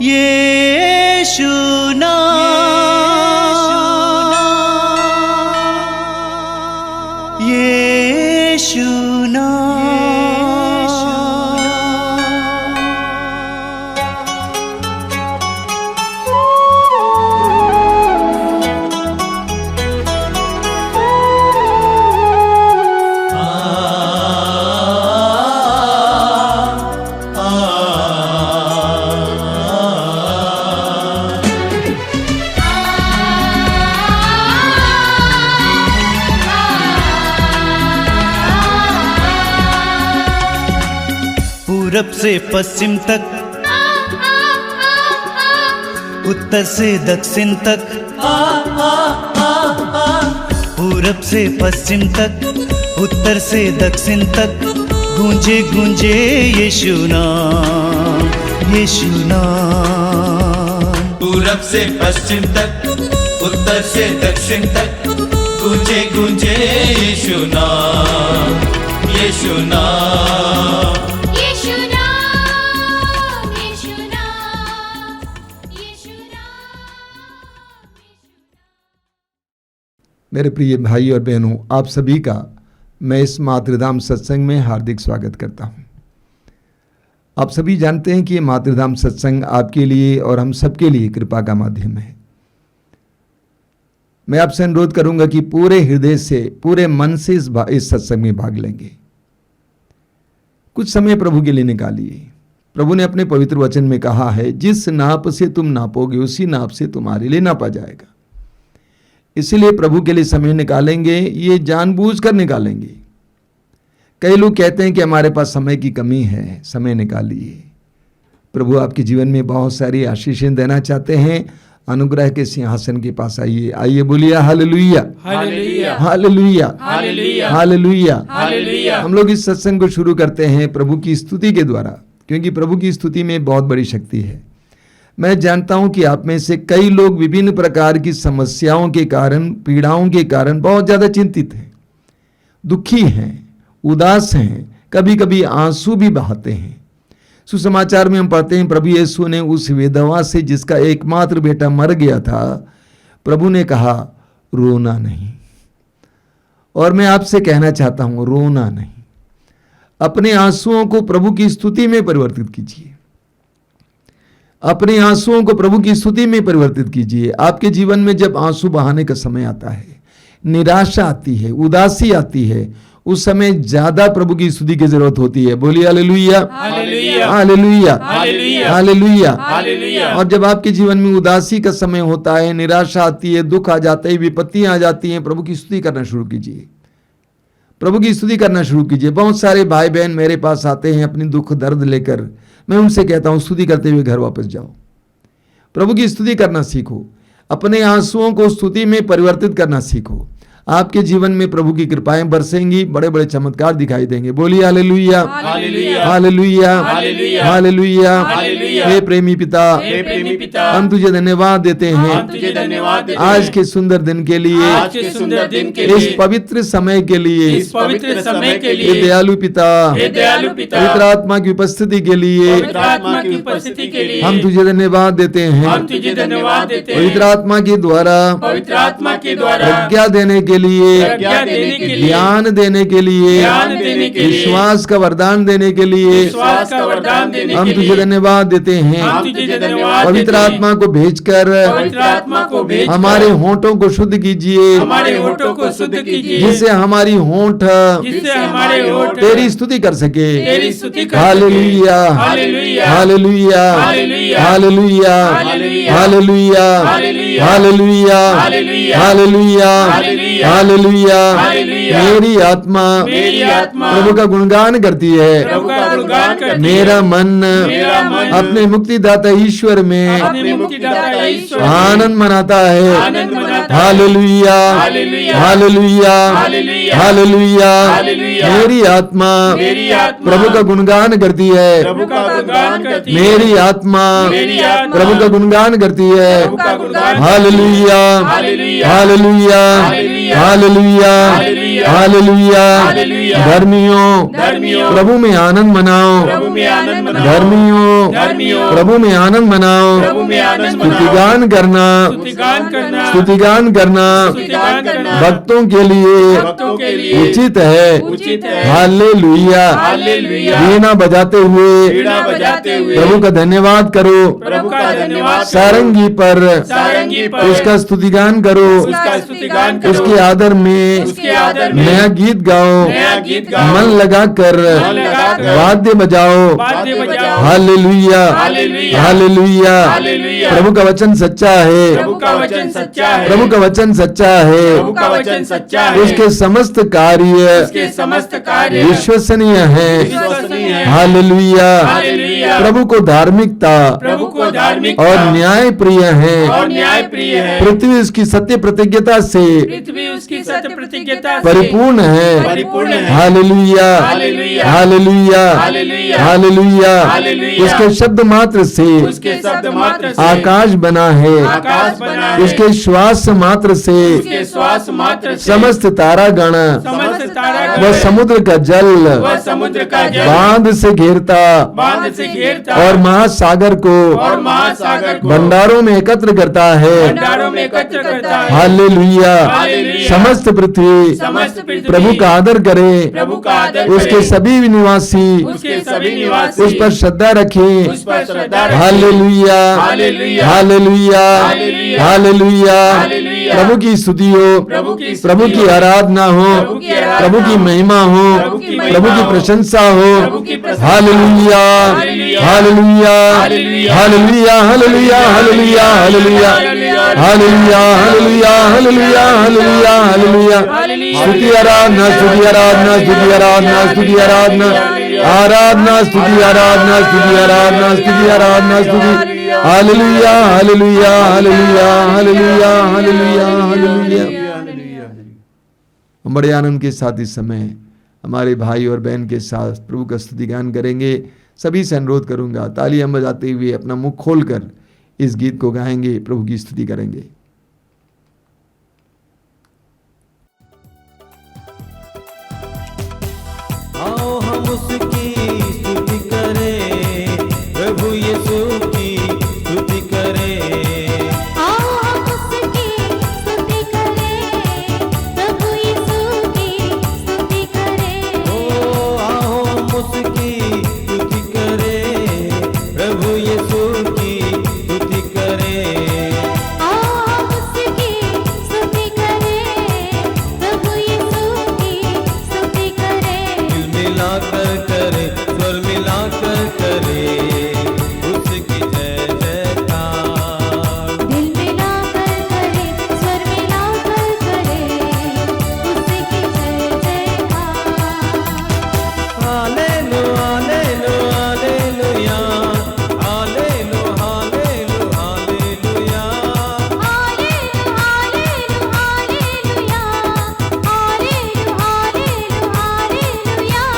यीशु नाम, यीशु पूरब से पश्चिम तक, उत्तर से दक्षिण तक, पूरब से पश्चिम तक, उत्तर से दक्षिण तक, गूंजे गूंजे यीशु नाम, यीशु नाम। पूरब से पश्चिम तक, उत्तर से दक्षिण तक, गूंजे गूंजे यीशु नाम, यीशु नाम। मेरे प्रिय भाई और बहनों, आप सभी का मैं इस मातृधाम सत्संग में हार्दिक स्वागत करता हूं। आप सभी जानते हैं कि ये मातृधाम सत्संग आपके लिए और हम सबके लिए कृपा का माध्यम है। मैं आपसे अनुरोध करूंगा कि पूरे हृदय से, पूरे मन से इस सत्संग में भाग लेंगे। कुछ समय प्रभु के लिए निकालिए। प्रभु ने अपने पवित्र वचन में कहा है, जिस नाप से तुम नापोगे उसी नाप से तुम्हारे लिए नापा जाएगा। इसलिए प्रभु के लिए समय निकालेंगे, ये जानबूझकर निकालेंगे। कई लोग कहते हैं कि हमारे पास समय की कमी है, समय निकालिए। प्रभु आपके जीवन में बहुत सारी आशीषें देना चाहते हैं। अनुग्रह के सिंहासन के पास आइए, आइए बोलिए hallelujah, hallelujah, hallelujah, hallelujah, hallelujah. हम लोग इस सत्संग को शुरू करते हैं प्रभु की स्तुति के द्वारा, क्योंकि प्रभु की स्तुति में बहुत बड़ी शक्ति है। मैं जानता हूं कि आप में से कई लोग विभिन्न प्रकार की समस्याओं के कारण, पीड़ाओं के कारण बहुत ज़्यादा चिंतित हैं, दुखी हैं, उदास हैं, कभी कभी आंसू भी बहाते हैं। सुसमाचार में हम पढ़ते हैं, प्रभु यीशु ने उस विधवा से जिसका एकमात्र बेटा मर गया था, प्रभु ने कहा रोना नहीं। और मैं आपसे कहना चाहता हूं, रोना नहीं। अपने आंसुओं को प्रभु की स्तुति में परिवर्तित कीजिए। अपने आंसुओं को प्रभु की स्तुति में परिवर्तित कीजिए। आपके जीवन में जब आंसू बहाने का समय आता है, निराशा आती है, उदासी आती है, उस समय ज्यादा प्रभु की स्तुति की जरूरत होती है। बोलिए hallelujah, hallelujah, hallelujah, hallelujah, hallelujah. और जब आपके जीवन में उदासी का समय होता है, निराशा आती है, दुख आ जाता है, विपत्तियां आ जाती हैं, प्रभु की स्तुति करना शुरू कीजिए। प्रभु की स्तुति करना शुरू कीजिए। बहुत सारे भाई बहन मेरे पास आते हैं अपनी दुख दर्द लेकर। मैं उनसे कहता हूं, स्तुति करते हुए घर वापस जाओ। प्रभु की स्तुति करना सीखो। अपने आंसुओं को स्तुति में परिवर्तित करना सीखो। आपके जीवन में प्रभु की कृपाएं बरसेंगी, बड़े बड़े चमत्कार दिखाई देंगे। बोलिए hallelujah, hallelujah, hallelujah, hallelujah, hallelujah. हे प्रेमी पिता, हे प्रेमी पिता, हम तुझे धन्यवाद देते हैं आज के सुंदर दिन के लिए, इस पवित्र समय के लिए, इस पवित्र समय के लिए। हे दयालु पिता, हे दयालु पिता, पवित्र आत्मा की उपस्थिति के लिए, हम तुझे धन्यवाद देते हैं। पवित्र आत्मा के द्वारा, प्रज्ञा देने के लिए, ज्ञान देने के लिए, विश्वास का वरदान देने के लिए हम तुझे धन्यवाद देते हैं। पवित्र आत्मा को भेजकर हमारे होंठों को शुद्ध कीजिए, जिससे हमारी होंठ तेरी स्तुति कर सके। Hallelujah, hallelujah, hallelujah, hallelujah, hallelujah, hallelujah, hallelujah. मेरी आत्मा प्रभु का गुणगान करती है। मेरा मन अपने मुक्तिदाता ईश्वर में आनंद मनाता है। Hallelujah, hallelujah, hallelujah. मेरी आत्मा प्रभु का गुणगान करती है। मेरी आत्मा प्रभु का गुणगान करती है। Hallelujah, hallelujah, hallelujah, hallelujah, hallelujah. Hallelujah. धर्मियों धर्मियों, प्रभु में आनंद मनाओ। प्रभु में आनंद मनाओ। धर्मियों धर्मियों, प्रभु में आनंद मनाओ। प्रभु में आनंद मनाओ। स्तुतिगान करना, स्तुतिगान करना, स्तुतिगान करना स्तुतिगान करना भक्तों के लिए भक्तों के लिए उचित है। उचित है। हालेलुया। हालेलुया। वीणा बजाते हुए वीणा बजाते हुए प्रभु का धन्यवाद करो। प्रभु का धन्यवाद करो। सारंगी पर सारंगी पर उसका स्तुतिगान करो। उसका स्तुतिगान करो। उसके आदर में उसके आदर में नया गीत गाओ। नया गीत गाओ। मन लगाकर मन लगाकर वाद्य बजाओ। वाद्य बजाओ। Hallelujah, hallelujah. हालेलुया। हालेलुया। प्रभु का वचन सच्चा है। प्रभु का वचन सच्चा है। प्रभु का वचन सच्चा है। प्रभु का वचन सच्चा है। उसके समस्त कार्य उसके समस्त कार्य विश्वसनीय है। विश्वसनीय है। हालेलुया। हालेलुया। प्रभु को धार्मिकता प्रभु को धार्मिक और न्याय प्रिय है। और न्याय प्रिय है। पृथ्वी उसकी सत्य प्रतिज्ञता से पृथ्वी उसकी सत्य प्रतिज्ञता से परिपूर्ण है। परिपूर्ण है। Hallelujah, hallelujah. Hallelujah, hallelujah. Hallelujah. Hallelujah. उसके शब्द मात्र से उसके शब्द मात्र से आकाश बना है। आकाश बना है। उसके श्वास मात्र से उसके श्वास मात्र से समस्त तारागण समस्त तारागण व समुद्र का जल वह समुद्र का जल बांध से घेरता बांध से घेरता और महासागर को और महासागर को भंडारों में एकत्र करता है। भंडारों में एकत्र करता है। हालेलुया। हालेलुया। समस्त पृथ्वी समस्त पृथ्वी प्रभु का आदर करे। प्रभु का आदर उसके करे। सभी निवासी उसके सभी निवासी उस पर श्रद्धा रखें। उस पर श्रद्धा रखें। Hallelujah, hallelujah. Hallelujah, hallelujah. Hallelujah. Hallelujah. प्रभु की स्तुति हो, प्रभु की प्रभु की आराधना हो, प्रभु की आराधना प्रभु की महिमा हो, प्रभु की महिमा प्रभु की हो, प्रशंसा प्रभु हो। की प्रशंसा। Hallelujah, hallelujah. Hallelujah, hallelujah. Hallelujah, hallelujah, hallelujah, hallelujah, hallelujah, hallelujah, hallelujah, hallelujah, hallelujah. स्तुति आराधना, स्तुति आराधना, स्तुति आराधना, स्तुति आराधना, आराधना, स्तुति आराधना, स्तुति आराधना, स्तुति आराधना, स्तुति। Hallelujah, hallelujah, hallelujah, hallelujah, hallelujah, hallelujah. हम बड़े आनंद के साथ इस समय हमारे भाई और बहन के साथ प्रभु का स्तुति गान करेंगे। सभी से अनुरोध करूंगा, तालियां बजाते हुए अपना मुख खोलकर इस गीत को गाएंगे, प्रभु की स्तुति करेंगे। आओ हम उसकी स्तुति करें, प्रभु यीशु की स्तुति करें। आओ हम उसकी स्तुति करें, प्रभु यीशु की स्तुति करें। ओ आओ हम उसकी स्तुति करें, प्रभु यीशु की स्तुति करें। आओ हम उसकी स्तुति करें, प्रभु यीशु की स्तुति करें। दिल मिलाकर करे, स्वर मिलाकर करे, उसकी जय जयकार। दिल मिलाकर करे, स्वर मिलाकर करे, उसकी जय जयकार। Hallelujah, hallelujah, hallelujah, hallelujah, hallelujah. Hallelujah, hallelujah, hallelujah, hallelujah,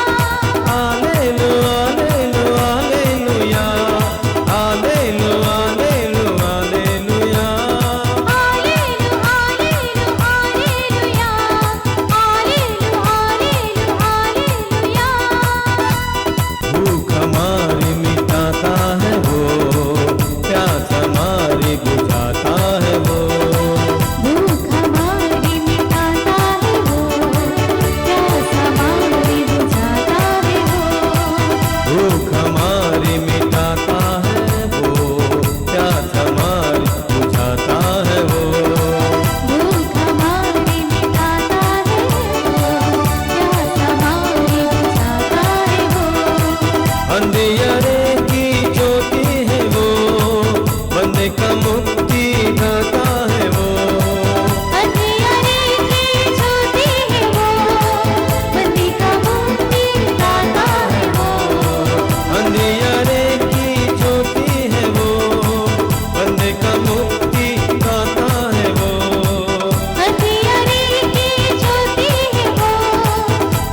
hallelujah. भूख हमारी मिटाता है वो, प्यास हमारी बुझाता है वो। भूख हमारी मिटाता है वो, प्यास हमारी बुझाता है वो। भूख हमारी मिटाता है वो, प्यास हमारी बुझाता है वो। भूख हमारी मिटाता है वो, प्यास हमारी बुझाता है वो। अंधियारे की ज्योति है वो, बंदे का मुक्ति दाता है वो। अंधियारे की ज्योति है वो, बंदी का मुक्ति दाता है वो। अंधियारे की ज्योति है वो, बंदे का मुक्ति दाता है वो। अंधियारे की ज्योति है वो,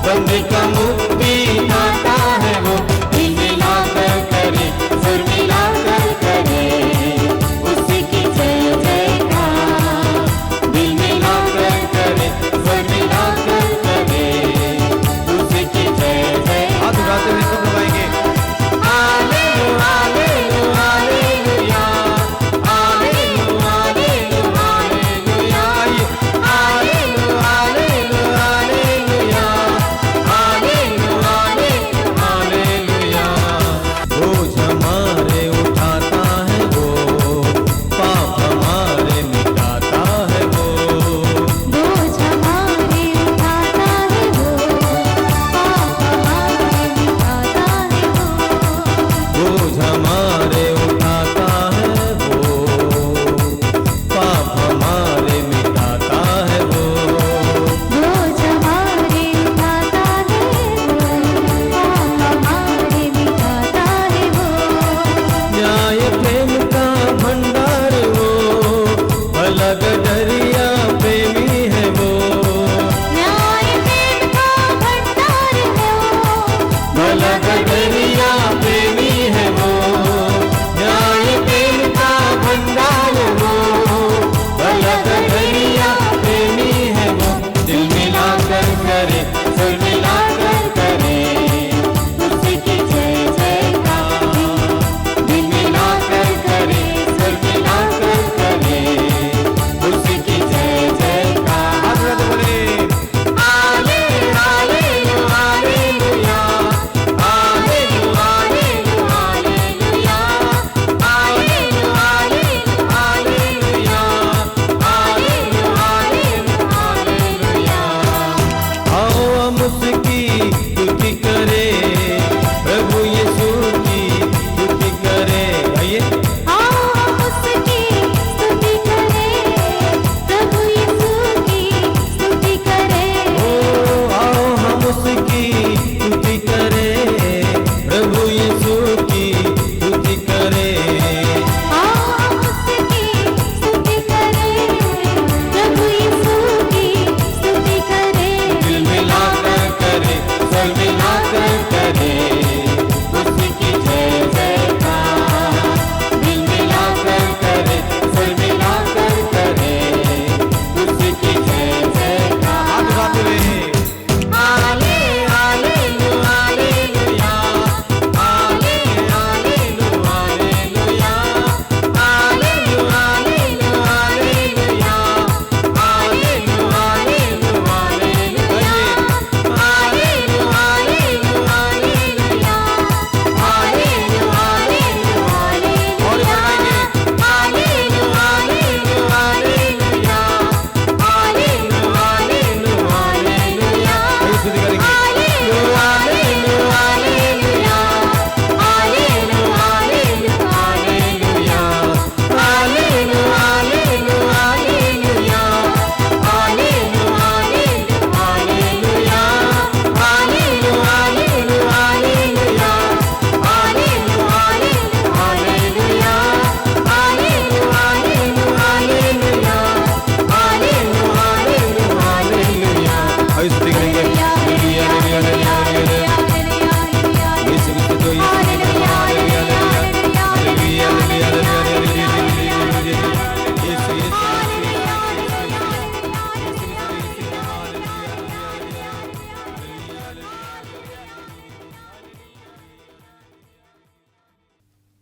बंदे का मुक्ति दाता है वो। दिल मिलाकर करे, सुर मिलाकर करे,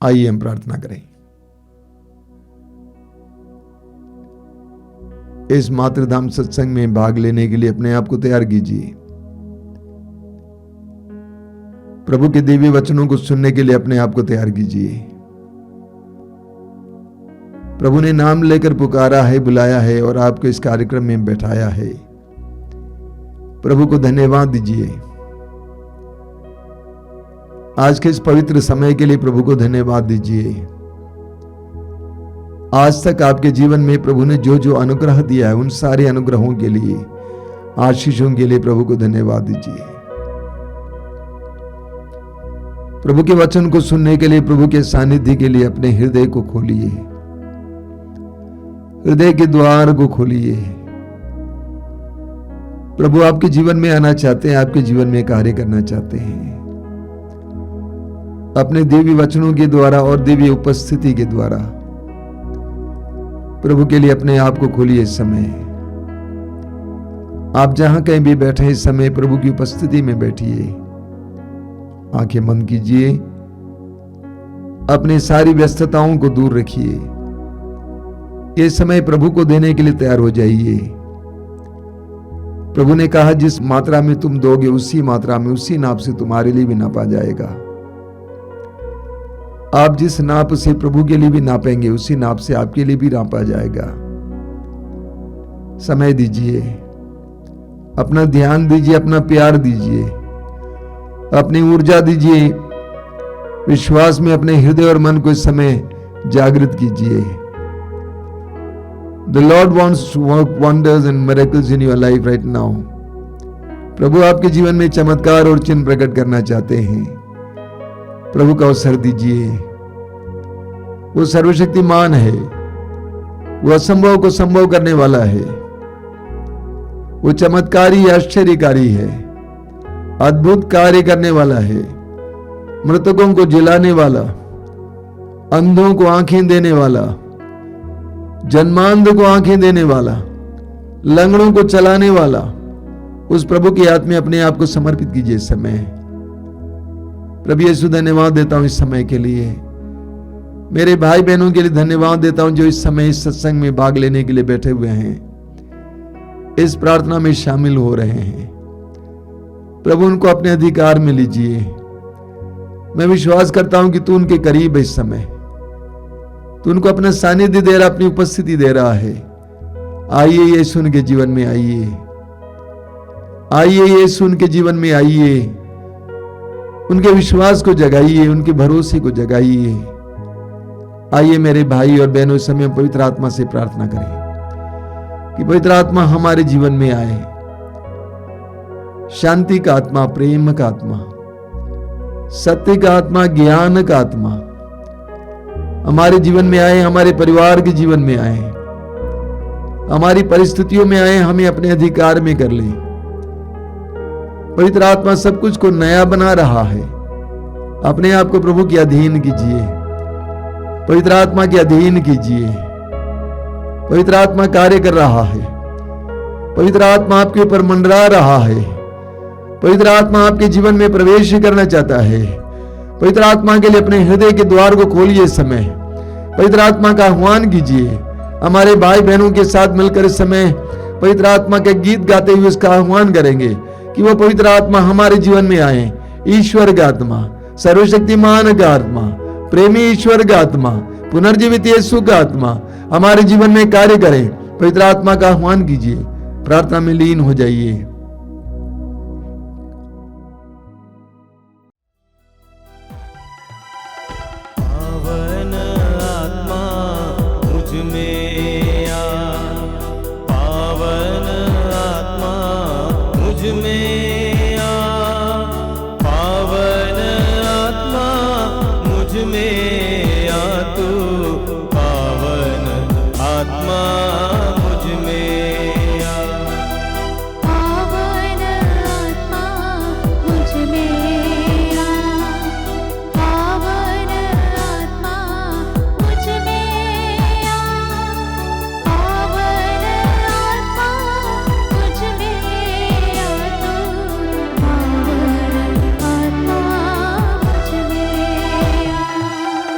आइए हम प्रार्थना करें। इस मातृधाम सत्संग में भाग लेने के लिए अपने आप को तैयार कीजिए। प्रभु के दिव्य वचनों को सुनने के लिए अपने आप को तैयार कीजिए। प्रभु ने नाम लेकर पुकारा है, बुलाया है और आपको इस कार्यक्रम में बैठाया है। प्रभु को धन्यवाद दीजिए। आज के इस पवित्र समय के लिए प्रभु को धन्यवाद दीजिए। आज तक आपके जीवन में प्रभु ने जो जो अनुग्रह दिया है, उन सारे अनुग्रहों के लिए, आशीषों के लिए प्रभु को धन्यवाद दीजिए। प्रभु के वचन को सुनने के लिए, प्रभु के सानिध्य के लिए अपने हृदय को खोलिए, हृदय के द्वार को खोलिए। प्रभु आपके जीवन में आना चाहते हैं, आपके जीवन में कार्य करना चाहते हैं। अपने दिव्य वचनों के द्वारा और दिव्य उपस्थिति के द्वारा प्रभु के लिए अपने आप को खोलिए। इस समय आप जहां कहीं भी बैठे, इस समय प्रभु की उपस्थिति में बैठिए। आंखें बंद कीजिए, अपनी सारी व्यस्तताओं को दूर रखिए। ये समय प्रभु को देने के लिए तैयार हो जाइए। प्रभु ने कहा, जिस मात्रा में तुम दोगे उसी मात्रा में, उसी नाप से तुम्हारे लिए भी नापा जाएगा। आप जिस नाप से प्रभु के लिए भी नापेंगे, उसी नाप से आपके लिए भी नापा जाएगा। समय दीजिए, अपना ध्यान दीजिए, अपना प्यार दीजिए, अपनी ऊर्जा दीजिए। विश्वास में अपने हृदय और मन को इस समय जागृत कीजिए। The Lord wants to work wonders and miracles in your life right now. प्रभु आपके जीवन में चमत्कार और चिन्ह प्रकट करना चाहते हैं। प्रभु का अवसर दीजिए। वो सर्वशक्तिमान है, वो असंभव को संभव करने वाला है, वो चमत्कारी आश्चर्यकारी है, अद्भुत कार्य करने वाला है, मृतकों को जिलाने वाला, अंधों को आंखें देने वाला, जन्मांध को आंखें देने वाला, लंगड़ों को चलाने वाला। उस प्रभु की याद में अपने आप को समर्पित कीजिए इस समय। प्रभु यीशु, धन्यवाद देता हूं इस समय के लिए। मेरे भाई बहनों के लिए धन्यवाद देता हूं जो इस समय इस सत्संग में भाग लेने के लिए बैठे हुए हैं, इस प्रार्थना में शामिल हो रहे हैं। प्रभु उनको अपने अधिकार में लीजिए। मैं विश्वास करता हूं कि तू उनके करीब है। इस समय तू उनको अपना सानिध्य दे रहा, अपनी उपस्थिति दे रहा है। आइए यीशु उनके जीवन में आइए, आइए यीशु उनके जीवन में आइए। उनके विश्वास को जगाइए, उनके भरोसे को जगाइए। आइए मेरे भाई और बहनों, इस समय पवित्र आत्मा से प्रार्थना करें कि पवित्र आत्मा हमारे जीवन में आए। शांति का आत्मा, प्रेम का आत्मा, सत्य का आत्मा, ज्ञान का आत्मा हमारे जीवन में आए, हमारे परिवार के जीवन में आए, हमारी परिस्थितियों में आए, हमें अपने अधिकार में कर ले। पवित्र आत्मा सब कुछ को नया बना रहा है। अपने आप को प्रभु के अधीन कीजिए, पवित्र आत्मा के अधीन कीजिए। पवित्र आत्मा कार्य कर रहा है, पवित्र आत्मा आपके ऊपर मंडरा रहा है, पवित्र आत्मा आपके जीवन में प्रवेश करना चाहता है। पवित्र आत्मा के लिए अपने हृदय के द्वार को खोलिए इस समय। पवित्र आत्मा का आह्वान कीजिए। हमारे भाई बहनों के साथ मिलकर इस समय पवित्र आत्मा के गीत गाते हुए इसका आह्वान करेंगे कि वो पवित्र आत्मा हमारे जीवन में आए। ईश्वर का आत्मा, सर्वशक्तिमान का आत्मा, प्रेमी ईश्वर का आत्मा, पुनर्जीवित यीशु का आत्मा हमारे जीवन में कार्य करे। पवित्र आत्मा का आह्वान कीजिए, प्रार्थना में लीन हो जाइए। पावन आत्मा मुझ में आ, पावन आत्मा मुझ में आ, पावन आत्मा मुझ में आ, तू पावन आत्मा मुझ में आ। पावन आत्मा मुझ में आ, पावन आत्मा मुझ में आ, पावन आत्मा मुझ में आ, तू पावन आत्मा मुझ में आ।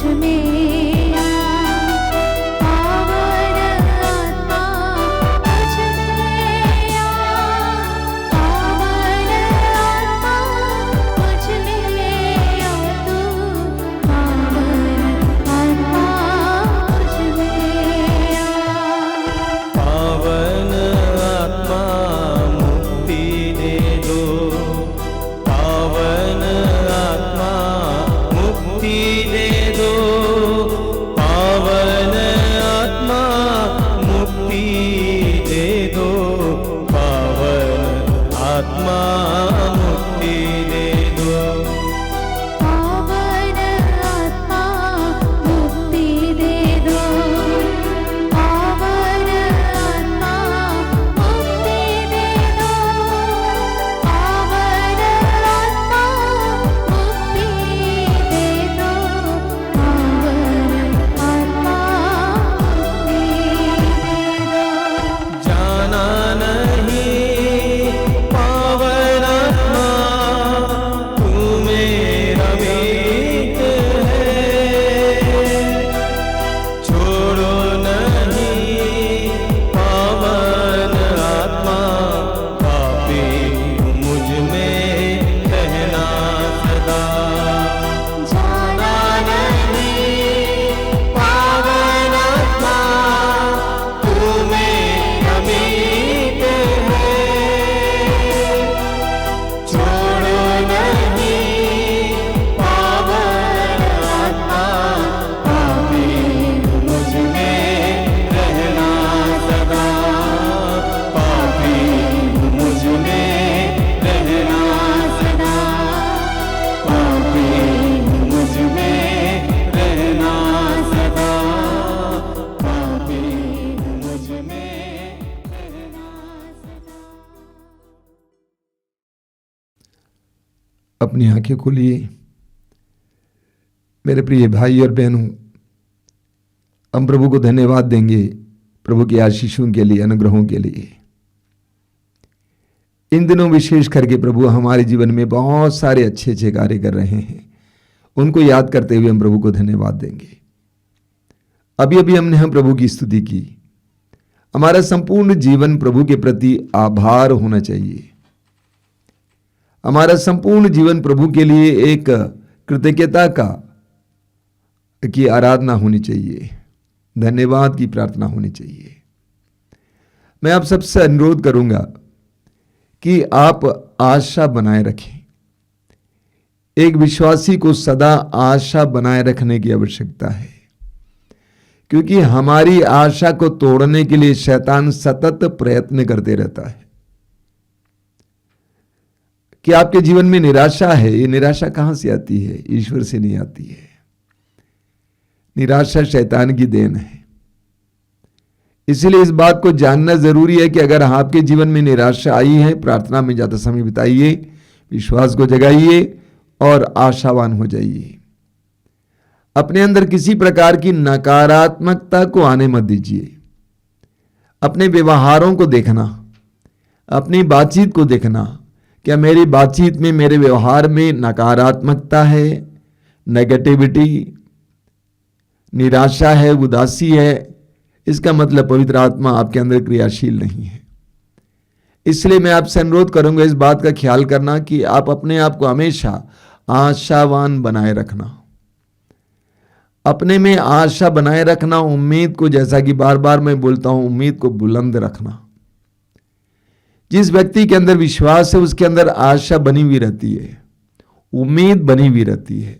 में आ, पावन आत्मा मुझ में आ, पावन आत्मा मुझ में आ, तू पावन आत्मा मुझ में आ। पावन आत्मा मुक्ति दे दो, पावन आत्मा मुक्ति दे दो, पावन आत्मा मुक्ति दे दो, पावन आत्मा मुक्ति दे दो। पावन आत्मा मुक्ति दे दो, पावन आत्मा मुक्ति दे दो, पावन आत्मा मुक्ति दे दो, पावन आत्मा मुक्ति दे दो। जाना नहीं पावन आत्मा, तू मेरा मीत है, छोड़ो नहीं पावन आत्मा, पापी मुझ में रहना सदा। जाना नहीं पावन आत्मा, तू मेरा मीत है, छोड़ो नहीं पावन आत्मा, पापी मुझ में रहना सदा, पापी मुझ में रहना सदा, पापी मुझ में रहना सदा, पापी मुझ में रहना सदा। अपनी आंखें खोलिए। मेरे प्रिय भाई और बहनों, हम प्रभु को धन्यवाद देंगे प्रभु की आशीषों के लिए, अनुग्रहों के लिए। इन दिनों विशेष करके प्रभु हमारे जीवन में बहुत सारे अच्छे अच्छे कार्य कर रहे हैं, उनको याद करते हुए हम प्रभु को धन्यवाद देंगे। अभी अभी हम प्रभु की स्तुति की। हमारा संपूर्ण जीवन प्रभु के प्रति आभार होना चाहिए। हमारा संपूर्ण जीवन प्रभु के लिए एक कृतज्ञता की आराधना होनी चाहिए, धन्यवाद की प्रार्थना होनी चाहिए। मैं आप सबसे अनुरोध करूंगा कि आप आशा बनाए रखें। एक विश्वासी को सदा आशा बनाए रखने की आवश्यकता है, क्योंकि हमारी आशा को तोड़ने के लिए शैतान सतत प्रयत्न करते रहता है। कि आपके जीवन में निराशा है, ये निराशा कहां से आती है? ईश्वर से नहीं आती है। निराशा शैतान की देन है। इसलिए इस बात को जानना जरूरी है कि अगर आपके जीवन में निराशा आई है, प्रार्थना में ज्यादा समय बिताइए, विश्वास को जगाइए और आशावान हो जाइए। अपने अंदर किसी प्रकार की नकारात्मकता को आने मत दीजिए। अपने व्यवहारों को देखना, अपनी बातचीत को देखना, क्या मेरी बातचीत में, मेरे व्यवहार में नकारात्मकता है, नेगेटिविटी, निराशा है, उदासी है? इसका मतलब पवित्र आत्मा आपके अंदर क्रियाशील नहीं है। इसलिए मैं आपसे अनुरोध करूंगा इस बात का ख्याल करना कि आप अपने आप को हमेशा आशावान बनाए रखना। अपने में आशा बनाए रखना, उम्मीद को, जैसा कि बार बार मैं बोलता हूं, उम्मीद को बुलंद रखना। जिस व्यक्ति के अंदर विश्वास है उसके अंदर आशा बनी हुई रहती है, उम्मीद बनी हुई रहती है।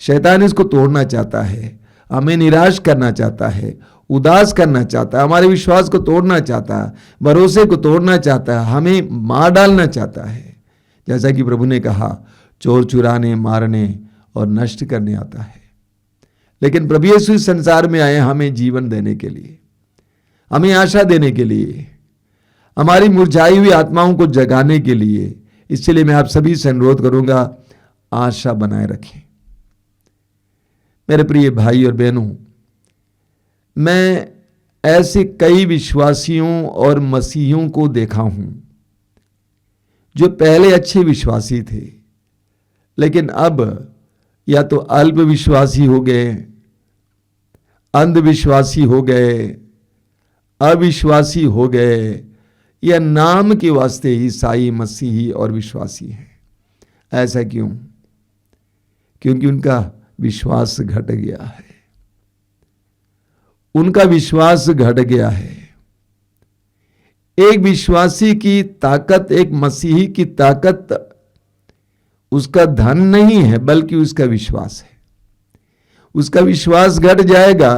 शैतान इसको तोड़ना चाहता है, हमें निराश करना चाहता है, उदास करना चाहता है, हमारे विश्वास को तोड़ना चाहता है, भरोसे को तोड़ना चाहता है, हमें मार डालना चाहता है। जैसा कि प्रभु ने कहा, चोर चुराने, मारने और नष्ट करने आता है, लेकिन प्रभु यीशु इस संसार में आए हमें जीवन देने के लिए, हमें आशा देने के लिए, हमारी मुरझाई हुई आत्माओं को जगाने के लिए। इसलिए मैं आप सभी से अनुरोध करूंगा, आशा बनाए रखें। मेरे प्रिय भाई और बहनों, मैं ऐसे कई विश्वासियों और मसीहियों को देखा हूं जो पहले अच्छे विश्वासी थे, लेकिन अब या तो अल्प विश्वासी हो गए अंधविश्वासी हो गए, अविश्वासी हो गए, या नाम के वास्ते ईसाई, मसीही और विश्वासी हैं। ऐसा क्यों? क्योंकि उनका विश्वास घट गया है। उनका विश्वास घट गया है। एक विश्वासी की ताकत, एक मसीही की ताकत उसका धन नहीं है, बल्कि उसका विश्वास है। उसका विश्वास घट जाएगा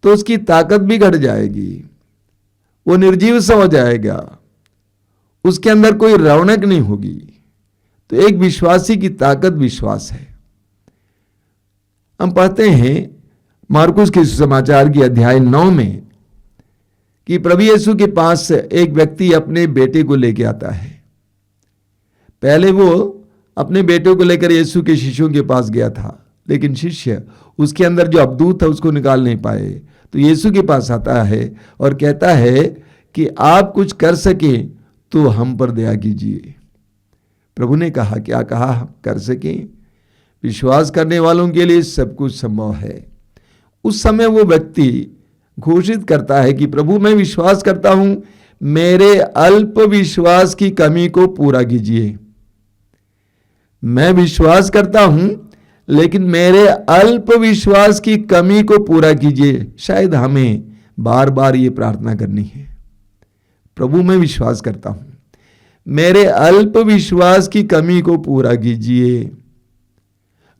तो उसकी ताकत भी घट जाएगी, वो निर्जीव सा हो जाएगा, उसके अंदर कोई रौनक नहीं होगी। तो एक विश्वासी की ताकत विश्वास है। हम पढ़ते हैं मार्कुस के सुसमाचार की अध्याय 9 में कि प्रभु यीशु के पास एक व्यक्ति अपने बेटे को लेके आता है। पहले वो अपने बेटे को लेकर यीशु के शिष्यों के पास गया था, लेकिन शिष्य उसके अंदर जो अबदूत था उसको निकाल नहीं पाए। तो यीशु के पास आता है और कहता है कि आप कुछ कर सके तो हम पर दया कीजिए। प्रभु ने कहा, क्या कहा? कर सकें? विश्वास करने वालों के लिए सब कुछ संभव है। उस समय वो व्यक्ति घोषित करता है कि प्रभु, मैं विश्वास करता हूं, मेरे अल्प विश्वास की कमी को पूरा कीजिए। मैं विश्वास करता हूं, लेकिन मेरे अल्प विश्वास की कमी को पूरा कीजिए। शायद हमें बार बार ये प्रार्थना करनी है, प्रभु मैं विश्वास करता हूं, मेरे अल्प विश्वास की कमी को पूरा कीजिए।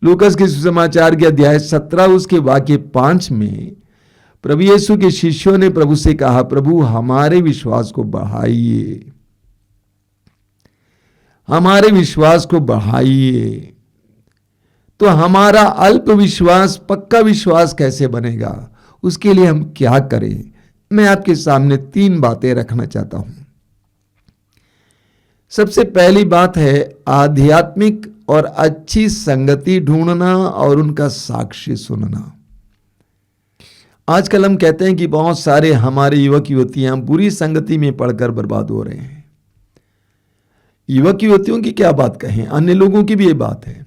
लूकास के सुसमाचार के अध्याय 17 उसके वाक्य 5 में प्रभु यीशु के शिष्यों ने प्रभु से कहा, प्रभु हमारे विश्वास को बढ़ाइए, हमारे विश्वास को बढ़ाइए। तो हमारा अल्प विश्वास पक्का विश्वास कैसे बनेगा? उसके लिए हम क्या करें? मैं आपके सामने 3 बातें रखना चाहता हूं। सबसे पहली बात है आध्यात्मिक और अच्छी संगति ढूंढना और उनका साक्ष्य सुनना। आजकल हम कहते हैं कि बहुत सारे हमारे युवक युवतियां बुरी संगति में पड़कर बर्बाद हो रहे हैं। युवक युवतियों की क्या बात कहें, अन्य लोगों की भी ये बात है।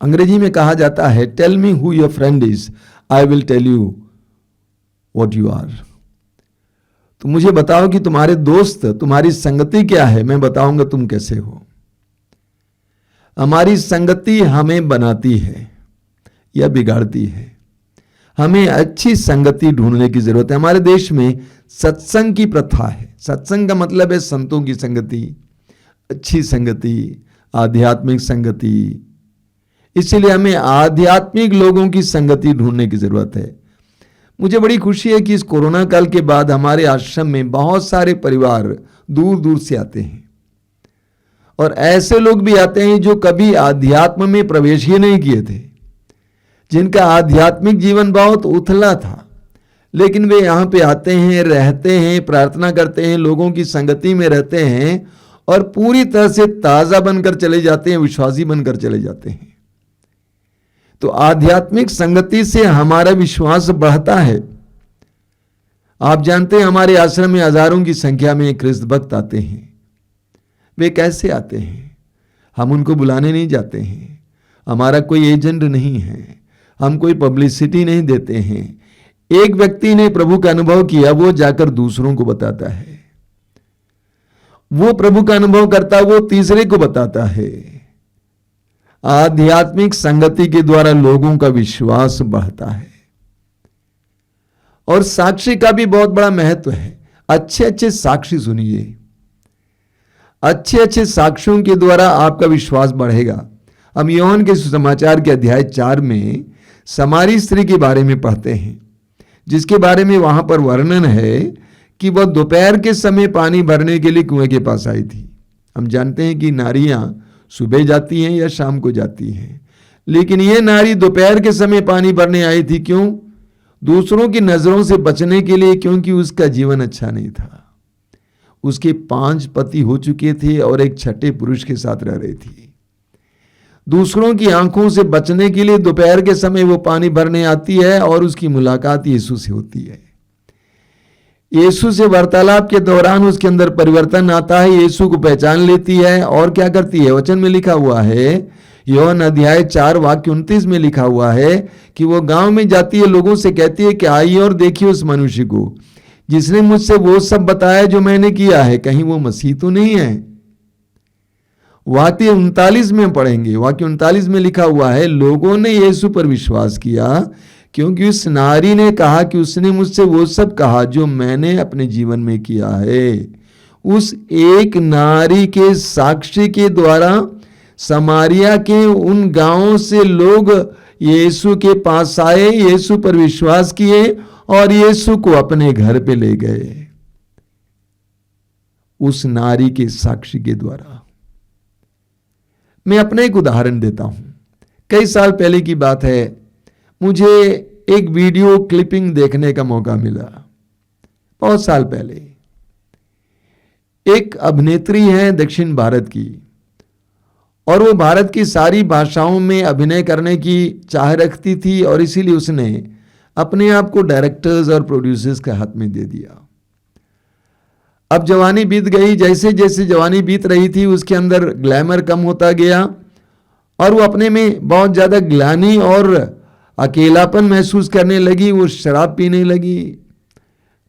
अंग्रेजी में कहा जाता है, tell me who your friend is, I will tell you what you are. तो मुझे बताओ कि तुम्हारे दोस्त, तुम्हारी संगति क्या है, मैं बताऊंगा तुम कैसे हो। हमारी संगति हमें बनाती है या बिगाड़ती है। हमें अच्छी संगति ढूंढने की जरूरत है। हमारे देश में सत्संग की प्रथा है। सत्संग का मतलब है संतों की संगति, अच्छी संगति, आध्यात्मिक संगति। इसलिए हमें आध्यात्मिक लोगों की संगति ढूंढने की जरूरत है। मुझे बड़ी खुशी है कि इस कोरोना काल के बाद हमारे आश्रम में बहुत सारे परिवार दूर दूर से आते हैं, और ऐसे लोग भी आते हैं जो कभी आध्यात्म में प्रवेश ही नहीं किए थे, जिनका आध्यात्मिक जीवन बहुत उथला था, लेकिन वे यहाँ पे आते हैं, रहते हैं, प्रार्थना करते हैं, लोगों की संगति में रहते हैं और पूरी तरह से ताजा बनकर चले जाते हैं, विश्वासी बनकर चले जाते हैं। तो आध्यात्मिक संगति से हमारा विश्वास बढ़ता है। आप जानते हैं हमारे आश्रम में हजारों की संख्या में ख्रिस्त भक्त आते हैं। वे कैसे आते हैं? हम उनको बुलाने नहीं जाते हैं, हमारा कोई एजेंट नहीं है, हम कोई पब्लिसिटी नहीं देते हैं। एक व्यक्ति ने प्रभु का अनुभव किया, वो जाकर दूसरों को बताता है। वो प्रभु का अनुभव करता, वो तीसरे को बताता है। आध्यात्मिक संगति के द्वारा लोगों का विश्वास बढ़ता है। और साक्षी का भी बहुत बड़ा महत्व है। अच्छे अच्छे साक्षी सुनिए, अच्छे अच्छे साक्ष्यों के द्वारा आपका विश्वास बढ़ेगा। हम यूहन्ना के सुसमाचार के अध्याय 4 में समारी स्त्री के बारे में पढ़ते हैं, जिसके बारे में वहां पर वर्णन है कि वह दोपहर के समय पानी भरने के लिए कुएं के पास आई थी। हम जानते हैं कि नारियां सुबह जाती हैं या शाम को जाती हैं, लेकिन यह नारी दोपहर के समय पानी भरने आई थी। क्यों? दूसरों की नजरों से बचने के लिए, क्योंकि उसका जीवन अच्छा नहीं था। उसके 5 पति हो चुके थे और एक छठे पुरुष के साथ रह रही थी। दूसरों की आंखों से बचने के लिए दोपहर के समय वो पानी भरने आती है और उसकी मुलाकात यीशु से होती है। यीशु से वार्तालाप के दौरान उसके अंदर परिवर्तन आता है, यीशु को पहचान लेती है और क्या करती है? वचन में लिखा हुआ है यौन अध्याय 4 वाक्य 29 में लिखा हुआ है कि वो गांव में जाती है, लोगों से कहती है कि आइए और देखिए उस मनुष्य को जिसने मुझसे वो सब बताया जो मैंने किया है, कहीं वो मसीह तो नहीं है। वाक्य 39 में पढ़ेंगे, वाक्य 39 में लिखा हुआ है, लोगों ने यीशु पर विश्वास किया क्योंकि उस नारी ने कहा कि उसने मुझसे वो सब कहा जो मैंने अपने जीवन में किया है। उस एक नारी के साक्ष्य के द्वारा समारिया के उन गांवों से लोग यीशु के पास आए, यीशु पर विश्वास किए और यीशु को अपने घर पे ले गए, उस नारी के साक्ष्य के द्वारा। मैं अपना एक उदाहरण देता हूं। कई साल पहले की बात है, मुझे एक वीडियो क्लिपिंग देखने का मौका मिला। बहुत साल पहले एक अभिनेत्री है दक्षिण भारत की, और वो भारत की सारी भाषाओं में अभिनय करने की चाह रखती थी और इसीलिए उसने अपने आप को डायरेक्टर्स और प्रोड्यूसर्स के हाथ में दे दिया। अब जवानी बीत गई, जैसे जैसे जवानी बीत रही थी उसके अंदर ग्लैमर कम होता गया और वो अपने में बहुत ज़्यादा ग्लानि और अकेलापन महसूस करने लगी। वो शराब पीने लगी,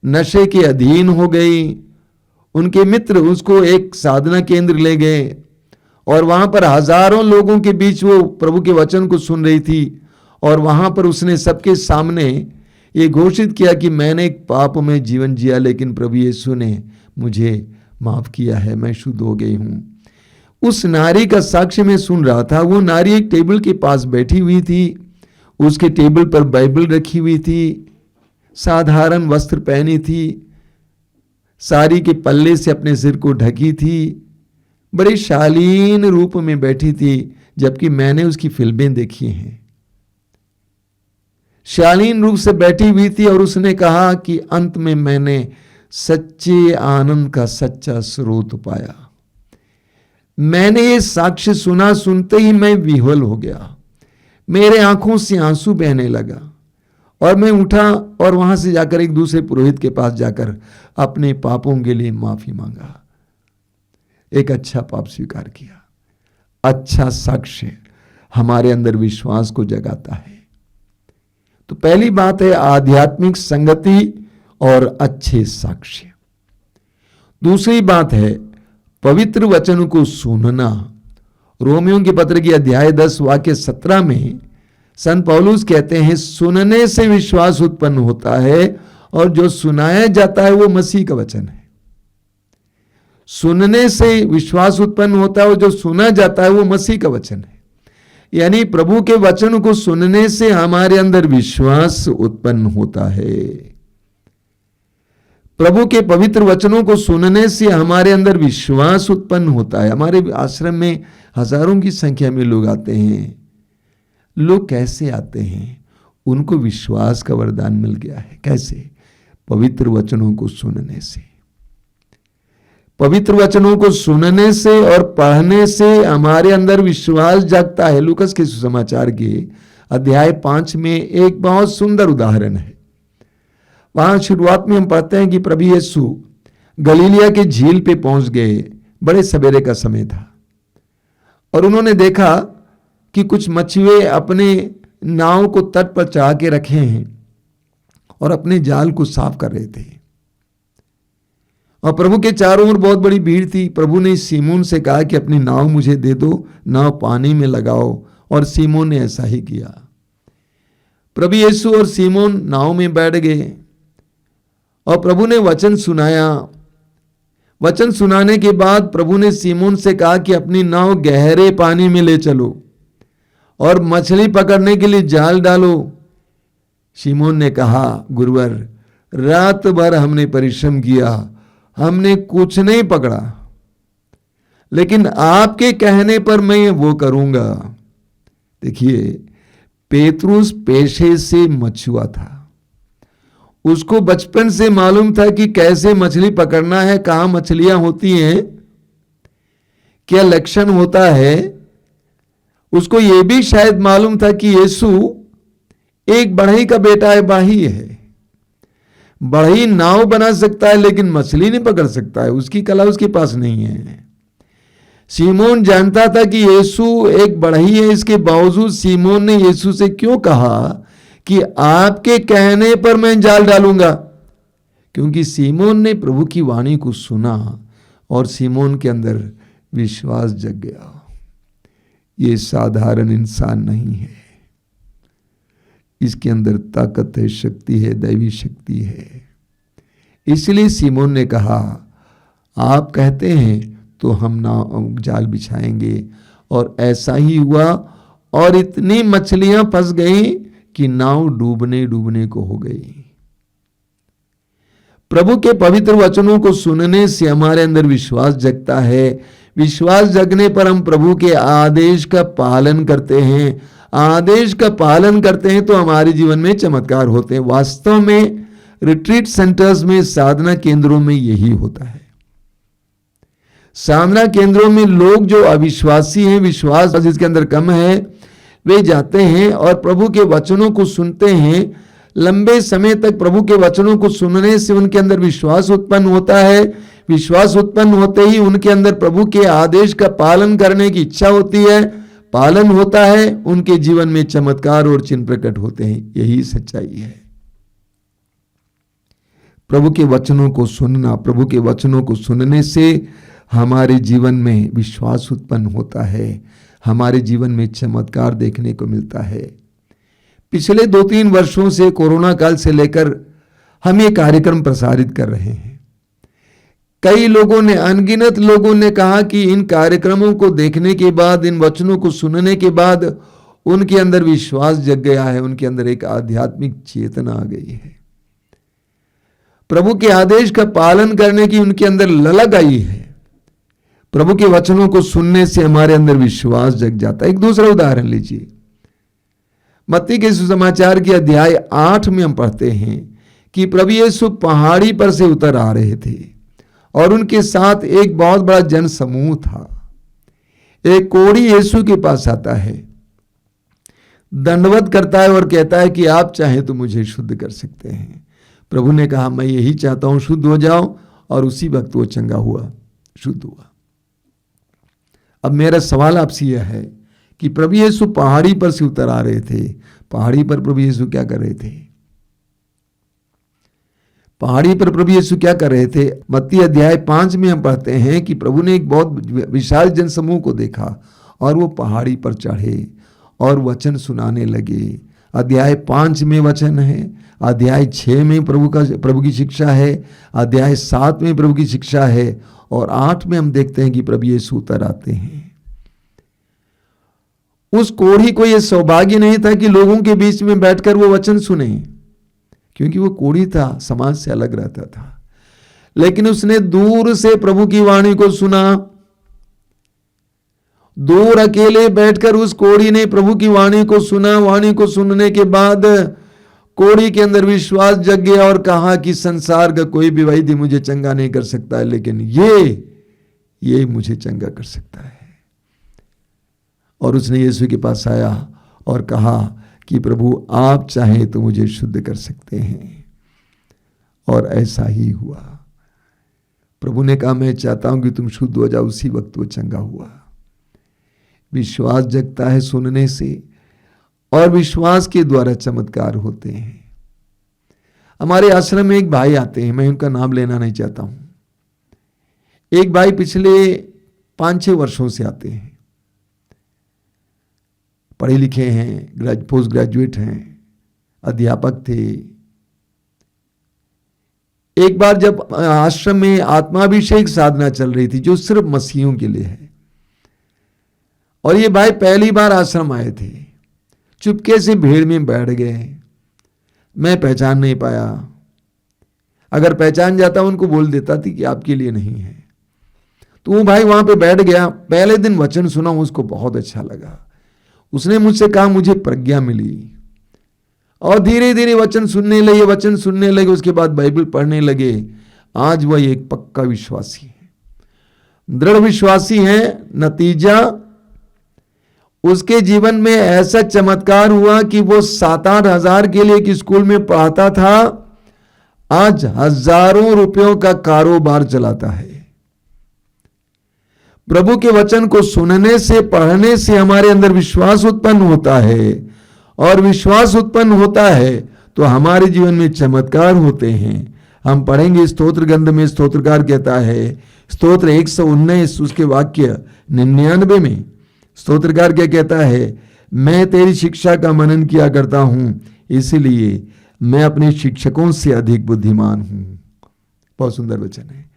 नशे के अधीन हो गई। उनके मित्र उसको एक साधना केंद्र ले गए और वहाँ पर हजारों लोगों के बीच वो प्रभु के वचन को सुन रही थी और वहाँ पर उसने सबके सामने ये घोषित किया कि मैंने एक पाप में जीवन जिया लेकिन प्रभु यीशु ने मुझे माफ किया है, मैं शुद्ध हो गई हूँ। उस नारी का साक्ष्य मैं सुन रहा था। वो नारी एक टेबल के पास बैठी हुई थी, उसके टेबल पर बाइबल रखी हुई थी, साधारण वस्त्र पहनी थी, साड़ी के पल्ले से अपने सिर को ढकी थी, बड़े शालीन रूप में बैठी थी, जबकि मैंने उसकी फिल्में देखी हैं। शालीन रूप से बैठी हुई थी और उसने कहा कि अंत में मैंने सच्चे आनंद का सच्चा स्रोत पाया। मैंने ये साक्ष्य सुना, सुनते ही मैं विह्वल हो गया, मेरे आंखों से आंसू बहने लगा और मैं उठा और वहां से जाकर एक दूसरे पुरोहित के पास जाकर अपने पापों के लिए माफी मांगा, एक अच्छा पाप स्वीकार किया। अच्छा साक्ष्य हमारे अंदर विश्वास को जगाता है। तो पहली बात है आध्यात्मिक संगति और अच्छे साक्ष्य। दूसरी बात है पवित्र वचन को सुनना। रोमियों के पत्र की अध्याय 10 वाक्य 17 में संत पौलुस कहते हैं, सुनने से विश्वास उत्पन्न होता है और जो सुनाया जाता है वो मसीह का वचन है। सुनने से विश्वास उत्पन्न होता है और जो सुना जाता है वो मसीह का वचन है। यानी प्रभु के वचन को सुनने से हमारे अंदर विश्वास उत्पन्न होता है। प्रभु के पवित्र वचनों को सुनने से हमारे अंदर विश्वास उत्पन्न होता है। हमारे आश्रम में हजारों की संख्या में लोग आते हैं। लोग कैसे आते हैं? उनको विश्वास का वरदान मिल गया है। कैसे? पवित्र वचनों को सुनने से। पवित्र वचनों को सुनने से और पढ़ने से हमारे अंदर विश्वास जागता है। लूकास के सुसमाचार के अध्याय 5 में एक बहुत सुंदर उदाहरण है। वहां शुरुआत में हम पढ़ते हैं कि प्रभु यीशु गलीलिया के झील पे पहुंच गए। बड़े सवेरे का समय था और उन्होंने देखा कि कुछ मछुए अपने नाव को तट पर चढ़ा के रखे हैं और अपने जाल को साफ कर रहे थे। और प्रभु के चारों ओर बहुत बड़ी भीड़ थी। प्रभु ने सीमोन से कहा कि अपनी नाव मुझे दे दो, नाव पानी में लगाओ, और सीमोन ने ऐसा ही किया। प्रभु यीशु और सीमोन नाव में बैठ गए और प्रभु ने वचन सुनाया। वचन सुनाने के बाद प्रभु ने सीमोन से कहा कि अपनी नाव गहरे पानी में ले चलो और मछली पकड़ने के लिए जाल डालो। सीमोन ने कहा, गुरुवर, रात भर हमने परिश्रम किया, हमने कुछ नहीं पकड़ा, लेकिन आपके कहने पर मैं वो करूंगा। देखिए, पेतरुस पेशे से मछुआ था। उसको बचपन से मालूम था कि कैसे मछली पकड़ना है, कहां मछलियां होती हैं, क्या लक्षण होता है। उसको यह भी शायद मालूम था कि यीशु एक बढ़ई का बेटा है, बढ़ई है। बढ़ई नाव बना सकता है लेकिन मछली नहीं पकड़ सकता है, उसकी कला उसके पास नहीं है। सीमोन जानता था कि यीशु एक बढ़ई है, इसके बावजूद सीमोन ने यीशु से क्यों कहा कि आपके कहने पर मैं जाल डालूंगा? क्योंकि सीमोन ने प्रभु की वाणी को सुना और सीमोन के अंदर विश्वास जग गया। ये साधारण इंसान नहीं है, इसके अंदर ताकत है, शक्ति है, दैवी शक्ति है। इसलिए सीमोन ने कहा, आप कहते हैं तो हम नाव जाल बिछाएंगे। और ऐसा ही हुआ और इतनी मछलियां फंस गई कि नाव डूबने डूबने को हो गई। प्रभु के पवित्र वचनों को सुनने से हमारे अंदर विश्वास जगता है। विश्वास जगने पर हम प्रभु के आदेश का पालन करते हैं। आदेश का पालन करते हैं तो हमारे जीवन में चमत्कार होते हैं। वास्तव में रिट्रीट सेंटर्स में, साधना केंद्रों में यही होता है। साधना केंद्रों में लोग जो अविश्वासी हैं, विश्वास जिसके अंदर कम है, वे जाते हैं और प्रभु के वचनों को सुनते हैं। लंबे समय तक प्रभु के वचनों को सुनने से उनके अंदर विश्वास उत्पन्न होता है। विश्वास उत्पन्न होते ही उनके अंदर प्रभु के आदेश का पालन करने की इच्छा होती है, पालन होता है, उनके जीवन में चमत्कार और चिन्ह प्रकट होते हैं। यही सच्चाई है। प्रभु के वचनों को सुनना, प्रभु के वचनों को सुनने से हमारे जीवन में विश्वास उत्पन्न होता है, हमारे जीवन में चमत्कार देखने को मिलता है। पिछले 2-3 वर्षों से, कोरोना काल से लेकर हम ये कार्यक्रम प्रसारित कर रहे हैं। कई लोगों ने, अनगिनत लोगों ने कहा कि इन कार्यक्रमों को देखने के बाद, इन वचनों को सुनने के बाद उनके अंदर विश्वास जग गया है, उनके अंदर एक आध्यात्मिक चेतना आ गई है, प्रभु के आदेश का पालन करने की उनके अंदर ललक आई है। प्रभु के वचनों को सुनने से हमारे अंदर विश्वास जग जाता है। एक दूसरा उदाहरण लीजिए, मत्ती के सुसमाचार के अध्याय 8 में हम पढ़ते हैं कि प्रभु यीशु पहाड़ी पर से उतर आ रहे थे और उनके साथ एक बहुत बड़ा जन समूह था। एक कोढ़ी यीशु के पास आता है, दंडवत करता है और कहता है कि आप चाहें तो मुझे शुद्ध कर सकते हैं। प्रभु ने कहा, मैं यही चाहता हूं, शुद्ध हो जाओ। और उसी वक्त वो चंगा हुआ, शुद्ध हुआ। अब मेरा सवाल आपसे यह है कि प्रभु यीशु पहाड़ी पर से उतर आ रहे थे। पहाड़ी पर प्रभु यीशु क्या कर रहे थे? पहाड़ी पर प्रभु यीशु क्या कर रहे थे? मत्ती अध्याय 5 में हम पढ़ते हैं कि प्रभु ने एक बहुत विशाल जनसमूह को देखा और वो पहाड़ी पर चढ़े और वचन सुनाने लगे। अध्याय 5 में वचन है, अध्याय 6 में प्रभु की शिक्षा है, अध्याय 7 में प्रभु की शिक्षा है और 8 में हम देखते हैं कि प्रभु यीशु उतर आते हैं। उस कोढ़ी को यह सौभाग्य नहीं था कि लोगों के बीच में बैठकर वो वचन सुने, क्योंकि वो कोढ़ी था, समाज से अलग रहता था। लेकिन उसने दूर से प्रभु की वाणी को सुना। दूर अकेले बैठकर उस कोढ़ी ने प्रभु की वाणी को सुना। वाणी को सुनने के बाद कोढ़ी के अंदर विश्वास जग गया और कहा कि संसार का कोई भी वैद्य मुझे चंगा नहीं कर सकता है, लेकिन ये मुझे चंगा कर सकता है। और उसने यीशु के पास आया और कहा कि प्रभु आप चाहें तो मुझे शुद्ध कर सकते हैं। और ऐसा ही हुआ। प्रभु ने कहा, मैं चाहता हूं कि तुम शुद्ध हो जाओ। उसी वक्त वो चंगा हुआ। विश्वास जगता है सुनने से और विश्वास के द्वारा चमत्कार होते हैं। हमारे आश्रम में एक भाई आते हैं, मैं उनका नाम लेना नहीं चाहता हूं। एक भाई पिछले 5-6 वर्षों से आते हैं, पढ़े लिखे हैं, पोस्ट ग्रेजुएट हैं, अध्यापक थे। एक बार जब आश्रम में आत्माभिषेक साधना चल रही थी जो सिर्फ मसीहियों के लिए है, और ये भाई पहली बार आश्रम आए थे, चुपके से भीड़ में बैठ गए। मैं पहचान नहीं पाया। अगर पहचान जाता उनको बोल देता थी कि आपके लिए नहीं है। तो वो भाई वहां पे बैठ गया। पहले दिन वचन सुना, उसको बहुत अच्छा लगा। उसने मुझसे कहा, मुझे प्रज्ञा मिली। और धीरे धीरे वचन सुनने लगे। उसके बाद बाइबल पढ़ने लगे। आज वह एक पक्का विश्वासी है, दृढ़ विश्वासी है। नतीजा, उसके जीवन में ऐसा चमत्कार हुआ कि वो 7-8 हजार के लिए एक स्कूल में पढ़ाता था, आज हजारों रुपयों का कारोबार चलाता है। प्रभु के वचन को सुनने से, पढ़ने से हमारे अंदर विश्वास उत्पन्न होता है, और विश्वास उत्पन्न होता है तो हमारे जीवन में चमत्कार होते हैं। हम पढ़ेंगे स्तोत्र ग्रंथ में, स्तोत्रकार कहता है, स्तोत्र 119 उसके वाक्य 99 में स्तोत्रकार क्या कहता है, मैं तेरी शिक्षा का मनन किया करता हूं, इसलिए मैं अपने शिक्षकों से अधिक बुद्धिमान हूं। बहुत सुंदर वचन है।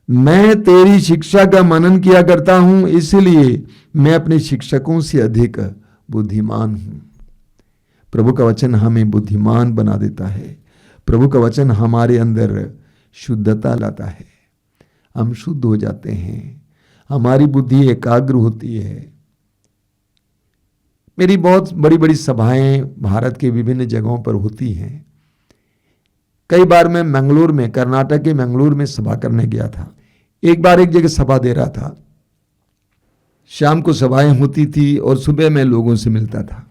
मैं तेरी शिक्षा का मनन किया करता हूं, इसलिए मैं अपने शिक्षकों से अधिक बुद्धिमान हूं। प्रभु का वचन हमें बुद्धिमान बना देता है। प्रभु का वचन हमारे अंदर शुद्धता लाता है, हम शुद्ध हो जाते हैं, हमारी बुद्धि एकाग्र होती है। मेरी बहुत बड़ी बड़ी सभाएं भारत के विभिन्न जगहों पर होती हैं। कई बार मैं मंगलूर में, कर्नाटक के मंगलूर में सभा करने गया था। एक बार एक जगह सभा दे रहा था, शाम को सभाएं होती थी और सुबह मैं लोगों से मिलता था।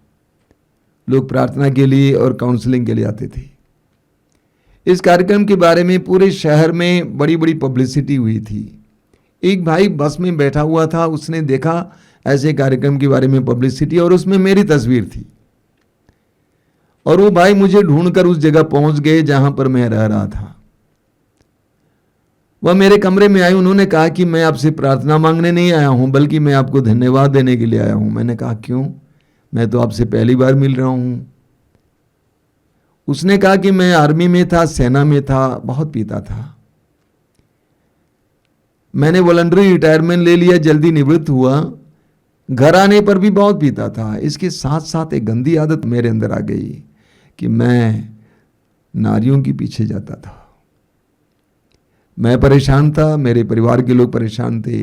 लोग प्रार्थना के लिए और काउंसलिंग के लिए आते थे। इस कार्यक्रम के बारे में पूरे शहर में बड़ी बड़ी पब्लिसिटी हुई थी। एक भाई बस में बैठा हुआ था, उसने देखा ऐसे कार्यक्रम के बारे में पब्लिसिटी और उसमें मेरी तस्वीर थी, और वो भाई मुझे ढूंढकर उस जगह पहुंच गए जहां पर मैं रह रहा था। वह मेरे कमरे में आए, उन्होंने कहा कि मैं आपसे प्रार्थना मांगने नहीं आया हूं, बल्कि मैं आपको धन्यवाद देने के लिए आया हूं। मैंने कहा क्यों, मैं तो आपसे पहली बार मिल रहा हूं। उसने कहा कि मैं आर्मी में था, सेना में था, बहुत पीता था। मैंने वॉलंटरी रिटायरमेंट ले लिया, जल्दी निवृत्त हुआ। घर आने पर भी बहुत पीता था। इसके साथ साथ एक गंदी आदत मेरे अंदर आ गई कि मैं नारियों के पीछे जाता था। मैं परेशान था, मेरे परिवार के लोग परेशान थे।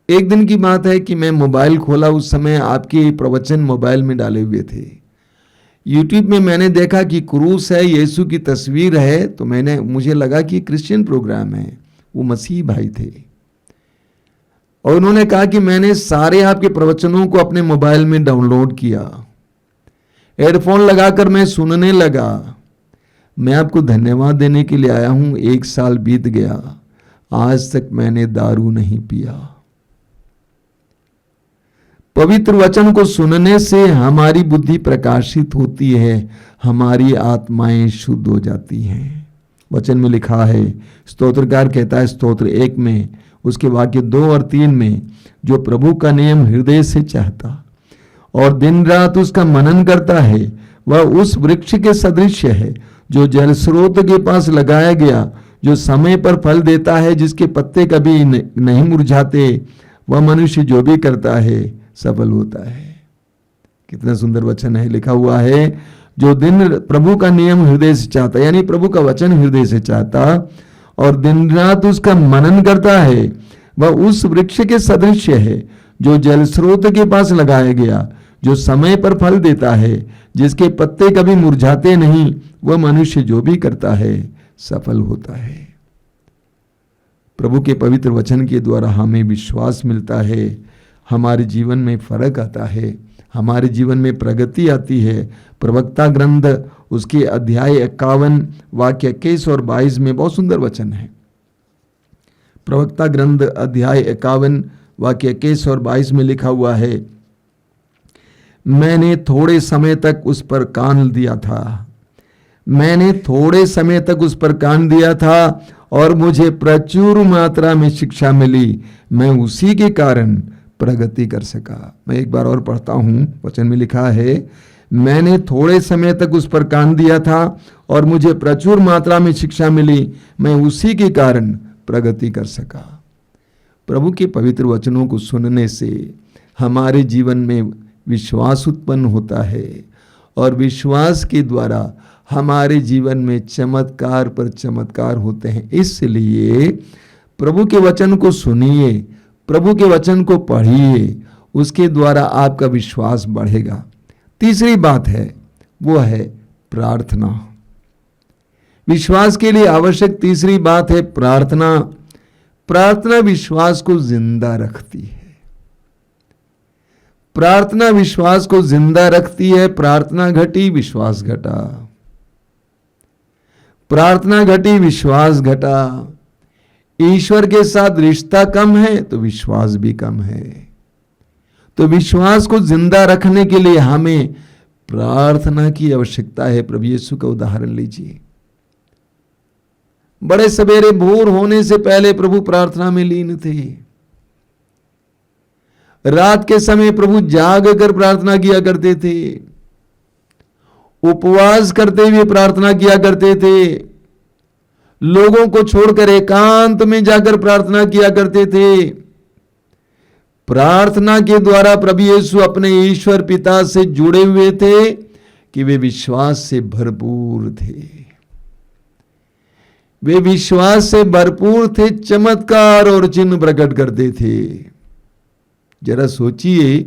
एक दिन की बात है कि मैं मोबाइल खोला, उस समय आपके प्रवचन मोबाइल में डाले हुए थे। यूट्यूब में मैंने देखा कि क्रूस है, यीशु की तस्वीर है, तो मुझे लगा कि क्रिश्चियन प्रोग्राम है। वो मसीह भाई थे और उन्होंने कहा कि मैंने सारे आपके प्रवचनों को अपने मोबाइल में डाउनलोड किया। हेडफोन लगाकर मैं सुनने लगा। मैं आपको धन्यवाद देने के लिए आया हूं। 1 साल बीत गया, आज तक मैंने दारू नहीं पिया। पवित्र वचन को सुनने से हमारी बुद्धि प्रकाशित होती है, हमारी आत्माएं शुद्ध हो जाती हैं। वचन में लिखा है, स्तोत्रकार कहता है स्तोत्र 1 में उसके वाक्य 2 और 3 में, जो प्रभु का नियम हृदय से चाहता और दिन रात उसका मनन करता है, वह उस वृक्ष के सदृश है जो जल स्रोत के पास लगाया गया, जो समय पर फल देता है, जिसके पत्ते कभी नहीं मुरझाते। वह मनुष्य जो भी करता है सफल होता है। कितना सुंदर वचन है। लिखा हुआ है, जो दिन प्रभु का नियम हृदय से चाहता, यानी प्रभु का वचन हृदय से चाहता और दिन रात उसका मनन करता है, वह उस वृक्ष के सदृश है जो जल स्रोत के पास लगाया गया, जो समय पर फल देता है, जिसके पत्ते कभी मुरझाते नहीं। वह मनुष्य जो भी करता है सफल होता है। प्रभु के पवित्र वचन के द्वारा हमें विश्वास मिलता है, हमारे जीवन में फर्क आता है, हमारे जीवन में प्रगति आती है। प्रवक्ता ग्रंथ उसके अध्याय 51 वाक्य 21 और 22 में बहुत सुंदर वचन है। प्रवक्ता ग्रंथ अध्याय 51 वाक्य 21 और 22 में लिखा हुआ है, मैंने थोड़े समय तक उस पर कान दिया था, मैंने थोड़े समय तक उस पर कान दिया था और मुझे प्रचुर मात्रा में शिक्षा मिली, मैं उसी के कारण प्रगति कर सका। मैं एक बार और पढ़ता हूं, वचन में लिखा है, मैंने थोड़े समय तक उस पर कान दिया था और मुझे प्रचुर मात्रा में शिक्षा मिली, मैं उसी के कारण प्रगति कर सका। प्रभु के पवित्र वचनों को सुनने से हमारे जीवन में विश्वास उत्पन्न होता है और विश्वास के द्वारा हमारे जीवन में चमत्कार पर चमत्कार होते हैं। इसलिए प्रभु के वचन को सुनिए, प्रभु के वचन को पढ़िए, उसके द्वारा आपका विश्वास बढ़ेगा। तीसरी बात है वो है प्रार्थना। विश्वास के लिए आवश्यक तीसरी बात है प्रार्थना। प्रार्थना विश्वास को जिंदा रखती है। प्रार्थना विश्वास को जिंदा रखती है। प्रार्थना घटी विश्वास घटा, प्रार्थना घटी विश्वास घटा। ईश्वर के साथ रिश्ता कम है तो विश्वास भी कम है। तो विश्वास को जिंदा रखने के लिए हमें प्रार्थना की आवश्यकता है। प्रभु यीशु का उदाहरण लीजिए, बड़े सवेरे भोर होने से पहले प्रभु प्रार्थना में लीन थे। रात के समय प्रभु जाग कर प्रार्थना किया करते थे, उपवास करते हुए प्रार्थना किया करते थे, लोगों को छोड़कर एकांत में जाकर प्रार्थना किया करते थे। प्रार्थना के द्वारा प्रभु यीशु अपने ईश्वर पिता से जुड़े हुए थे कि वे विश्वास से भरपूर थे। वे विश्वास से भरपूर थे, चमत्कार और चिन्ह प्रकट करते थे। जरा सोचिए,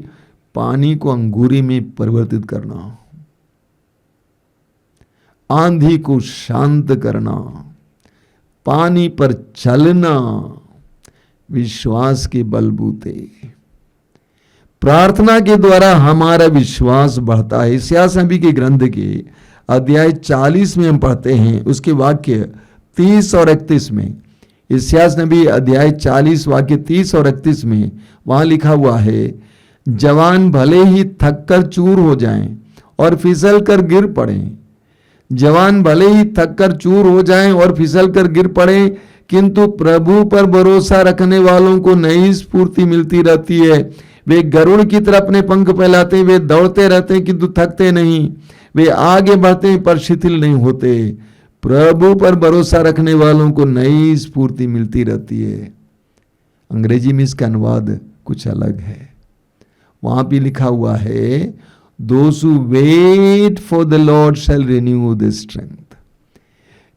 पानी को अंगूरी में परिवर्तित करना, आंधी को शांत करना, पानी पर चलना, विश्वास के बलबूते। प्रार्थना के द्वारा हमारा विश्वास बढ़ता है। इस्यास नबी के ग्रंथ के अध्याय 40 में हम पढ़ते हैं, उसके वाक्य 30 और 31 में। इस्यास नबी अध्याय 40 वाक्य 30 और 31 में वहां लिखा हुआ है, जवान भले ही थक कर चूर हो जाएं और फिसल कर गिर पड़ें, जवान भले ही थक कर चूर हो जाएं और फिसल कर गिर पड़ें, किंतु प्रभु पर भरोसा रखने वालों को नई स्फूर्ति मिलती रहती है। वे गरुड़ की तरह अपने पंख फैलाते हैं, वे दौड़ते रहते हैं किंतु थकते नहीं, वे आगे बढ़ते हैं पर शिथिल नहीं होते। प्रभु पर भरोसा रखने वालों को नई स्फूर्ति मिलती रहती है। अंग्रेजी में इसका अनुवाद कुछ अलग है। वहां भी लिखा हुआ है, Those who wait for the Lord shall renew their strength।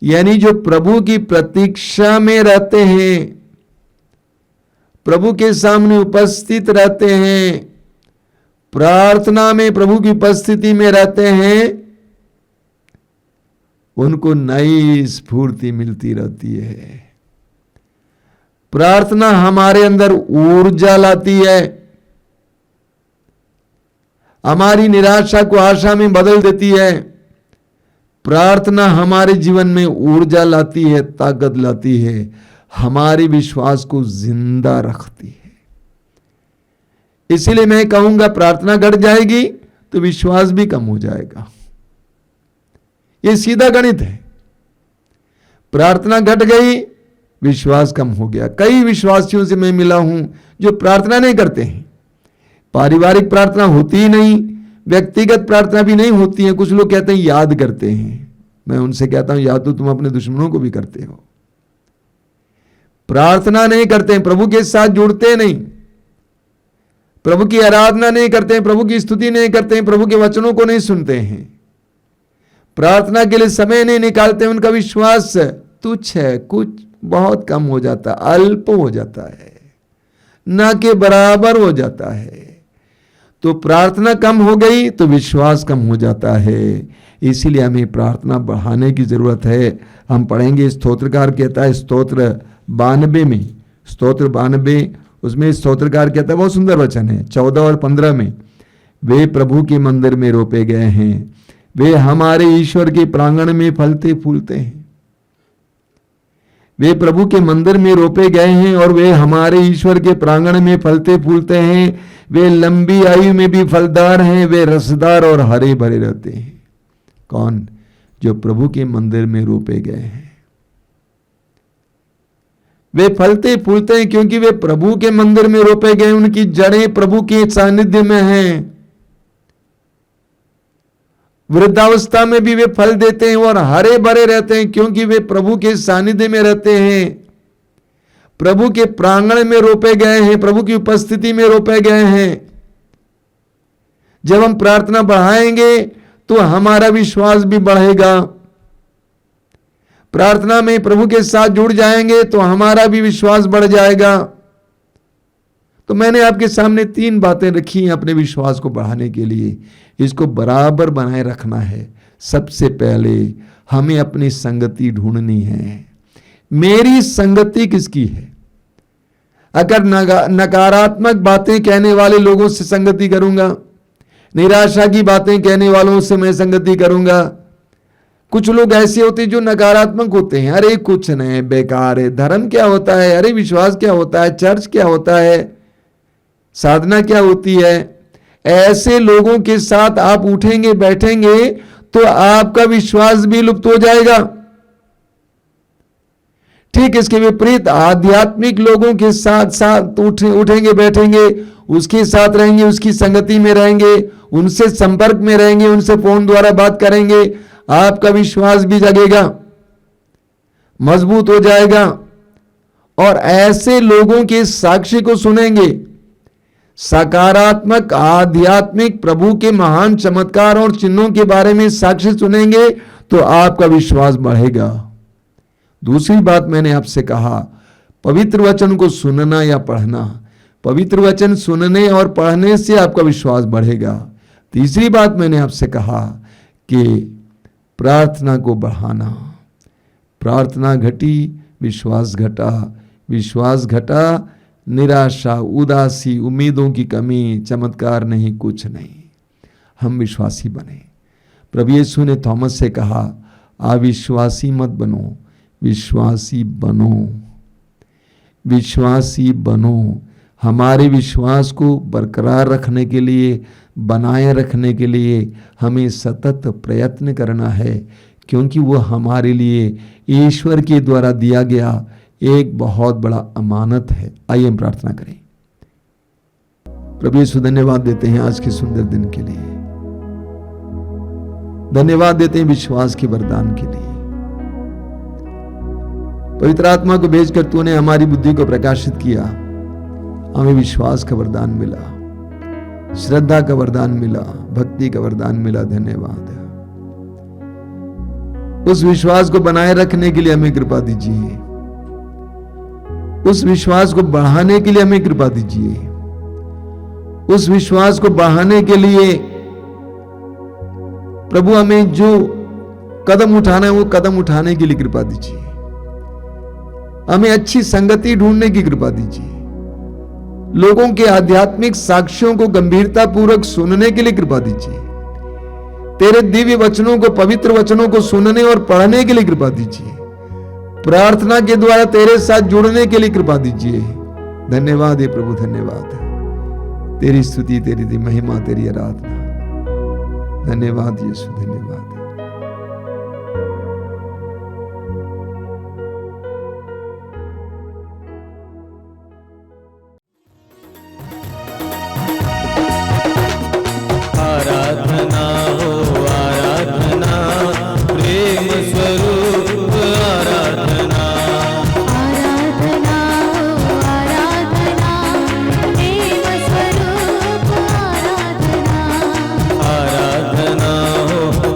यानी जो प्रभु की प्रतीक्षा में रहते हैं, प्रभु के सामने उपस्थित रहते हैं, प्रार्थना में प्रभु की उपस्थिति में रहते हैं, उनको नई स्फूर्ति मिलती रहती है। प्रार्थना हमारे अंदर ऊर्जा लाती है, हमारी निराशा को आशा में बदल देती है। प्रार्थना हमारे जीवन में ऊर्जा लाती है, ताकत लाती है, हमारे विश्वास को जिंदा रखती है। इसीलिए मैं कहूंगा, प्रार्थना घट जाएगी तो विश्वास भी कम हो जाएगा। ये सीधा गणित है। प्रार्थना घट गई, विश्वास कम हो गया। कई विश्वासियों से मैं मिला हूं जो प्रार्थना नहीं करते हैं। पारिवारिक प्रार्थना होती ही नहीं, व्यक्तिगत प्रार्थना भी नहीं होती है। कुछ लोग कहते हैं याद करते हैं। मैं उनसे कहता हूं, याद तो तुम अपने दुश्मनों को भी करते हो। प्रार्थना नहीं करते हैं, प्रभु के साथ जुड़ते नहीं, प्रभु की आराधना नहीं करते हैं, प्रभु की स्तुति नहीं करते हैं, प्रभु के वचनों को नहीं सुनते हैं, प्रार्थना के लिए समय नहीं निकालते हैं। उनका विश्वास तुच्छ है, कुछ बहुत कम हो जाता, अल्प हो जाता है, ना के बराबर हो जाता है। तो प्रार्थना कम हो गई तो विश्वास कम हो जाता है। इसीलिए हमें प्रार्थना बढ़ाने की जरूरत है। हम पढ़ेंगे, स्तोत्रकार कहता है स्तोत्र 92 में, स्तोत्र 92 उसमें स्तोत्रकार कहता है, बहुत सुंदर वचन है 14 और 15 में, वे प्रभु के मंदिर में रोपे गए हैं, वे हमारे ईश्वर के प्रांगण में फलते फूलते हैं। वे प्रभु के मंदिर में रोपे गए हैं और वे हमारे ईश्वर के प्रांगण में फलते फूलते हैं। वे लंबी आयु में भी फलदार हैं, वे रसदार और हरे भरे रहते हैं। कौन? जो प्रभु के मंदिर में रोपे गए हैं। वे फलते फूलते हैं क्योंकि वे प्रभु के मंदिर में रोपे गए, उनकी जड़ें प्रभु के सानिध्य में हैं। वृद्धावस्था में भी वे फल देते हैं और हरे भरे रहते हैं क्योंकि वे प्रभु के सानिध्य में रहते हैं, प्रभु के प्रांगण में रोपे गए हैं, प्रभु की उपस्थिति में रोपे गए हैं। जब हम प्रार्थना बढ़ाएंगे तो हमारा विश्वास भी बढ़ेगा। प्रार्थना में प्रभु के साथ जुड़ जाएंगे तो हमारा भी विश्वास बढ़ जाएगा। तो मैंने आपके सामने 3 बातें रखी हैं अपने विश्वास को बढ़ाने के लिए। इसको बराबर बनाए रखना है। सबसे पहले हमें अपनी संगति ढूंढनी है। मेरी संगति किसकी है? अगर नकारात्मक बातें कहने वाले लोगों से संगति करूंगा, निराशा की बातें कहने वालों से मैं संगति करूंगा, कुछ लोग ऐसे होते हैं जो नकारात्मक होते हैं, अरे कुछ नहीं, बेकार है, धर्म क्या होता है, अरे विश्वास क्या होता है, चर्च क्या होता है, साधना क्या होती है। ऐसे लोगों के साथ आप उठेंगे बैठेंगे तो आपका विश्वास भी लुप्त हो जाएगा। ठीक इसके विपरीत आध्यात्मिक लोगों के साथ साथ उठेंगे बैठेंगे, उसके साथ रहेंगे, उसकी संगति में रहेंगे, उनसे संपर्क में रहेंगे, उनसे फोन द्वारा बात करेंगे, आपका विश्वास भी जगेगा, मजबूत हो जाएगा। और ऐसे लोगों के साक्ष्य को सुनेंगे, सकारात्मक आध्यात्मिक प्रभु के महान चमत्कार और चिन्हों के बारे में साक्ष्य सुनेंगे तो आपका विश्वास बढ़ेगा। दूसरी बात मैंने आपसे कहा, पवित्र वचन को सुनना या पढ़ना। पवित्र वचन सुनने और पढ़ने से आपका विश्वास बढ़ेगा। तीसरी बात मैंने आपसे कहा कि प्रार्थना को बढ़ाना। प्रार्थना घटी, विश्वास घटा, विश्वास घटा, निराशा, उदासी, उम्मीदों की कमी, चमत्कार नहीं, कुछ नहीं। हम विश्वासी बने। प्रभु यीशु ने थॉमस से कहा, अविश्वासी मत बनो, विश्वासी बनो, विश्वासी बनो। हमारे विश्वास को बरकरार रखने के लिए, बनाए रखने के लिए हमें सतत प्रयत्न करना है, क्योंकि वो हमारे लिए ईश्वर के द्वारा दिया गया एक बहुत बड़ा अमानत है। आइए हम प्रार्थना करें। प्रभु यीशु धन्यवाद देते हैं आज के सुंदर दिन के लिए, धन्यवाद देते हैं विश्वास के वरदान के लिए। पवित्र आत्मा को भेजकर तूने हमारी बुद्धि को प्रकाशित किया, हमें विश्वास का वरदान मिला, श्रद्धा का वरदान मिला, भक्ति का वरदान मिला। धन्यवाद। उस विश्वास को बनाए रखने के लिए हमें कृपा दीजिए, उस विश्वास को बढ़ाने के लिए हमें कृपा दीजिए, उस विश्वास को बढ़ाने के लिए प्रभु हमें जो कदम उठाना है वो कदम उठाने के लिए कृपा दीजिए। हमें अच्छी संगति ढूंढने की कृपा दीजिए, लोगों के आध्यात्मिक साक्ष्यों को गंभीरता पूर्वक सुनने के लिए कृपा दीजिए, तेरे दिव्य वचनों को, पवित्र वचनों को सुनने और पढ़ने के लिए कृपा दीजिए, प्रार्थना के द्वारा तेरे साथ जुड़ने के लिए कृपा दीजिए। धन्यवाद है प्रभु, धन्यवाद। तेरी स्तुति, तेरी महिमा, तेरी आराधना। धन्यवाद यीशु, धन्यवाद। आराधना हो आराधना, प्रेम स्वरूप आराधना। आराधना हो आराधना, प्रेम स्वरूप आराधना। आराधना हो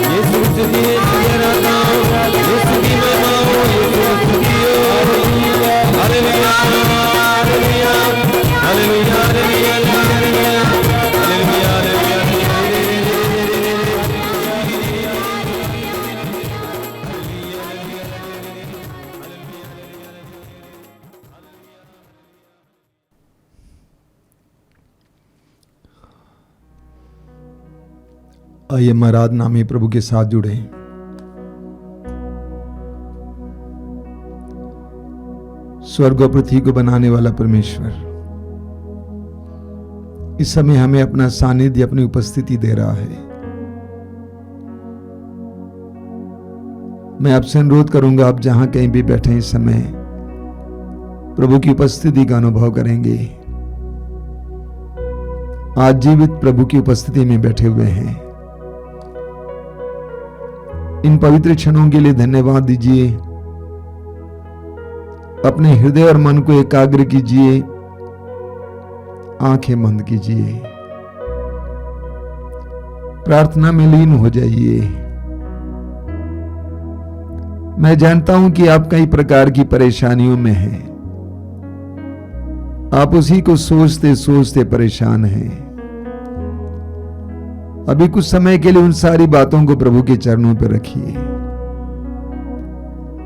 यीशु की स्तुति है, तुझे आराधना हो, यीशु की महिमा हो, यीशु की स्तुति हो। Hallelujah, hallelujah, hallelujah, hallelujah, hallelujah, hallelujah, आइए हम आराधना में प्रभु के साथ जुड़े। स्वर्ग और पृथ्वी को बनाने वाला परमेश्वर इस समय हमें अपना सानिध्य, अपनी उपस्थिति दे रहा है। मैं आपसे अनुरोध करूंगा, आप जहां कहीं भी बैठे इस समय प्रभु की उपस्थिति का अनुभव करेंगे। आज जीवित प्रभु की उपस्थिति में बैठे हुए हैं। इन पवित्र क्षणों के लिए धन्यवाद दीजिए। अपने हृदय और मन को एकाग्र कीजिए, आंखें बंद कीजिए, प्रार्थना में लीन हो जाइए। मैं जानता हूं कि आप कई प्रकार की परेशानियों में हैं। आप उसी को सोचते सोचते परेशान हैं। अभी कुछ समय के लिए उन सारी बातों को प्रभु के चरणों पर रखिए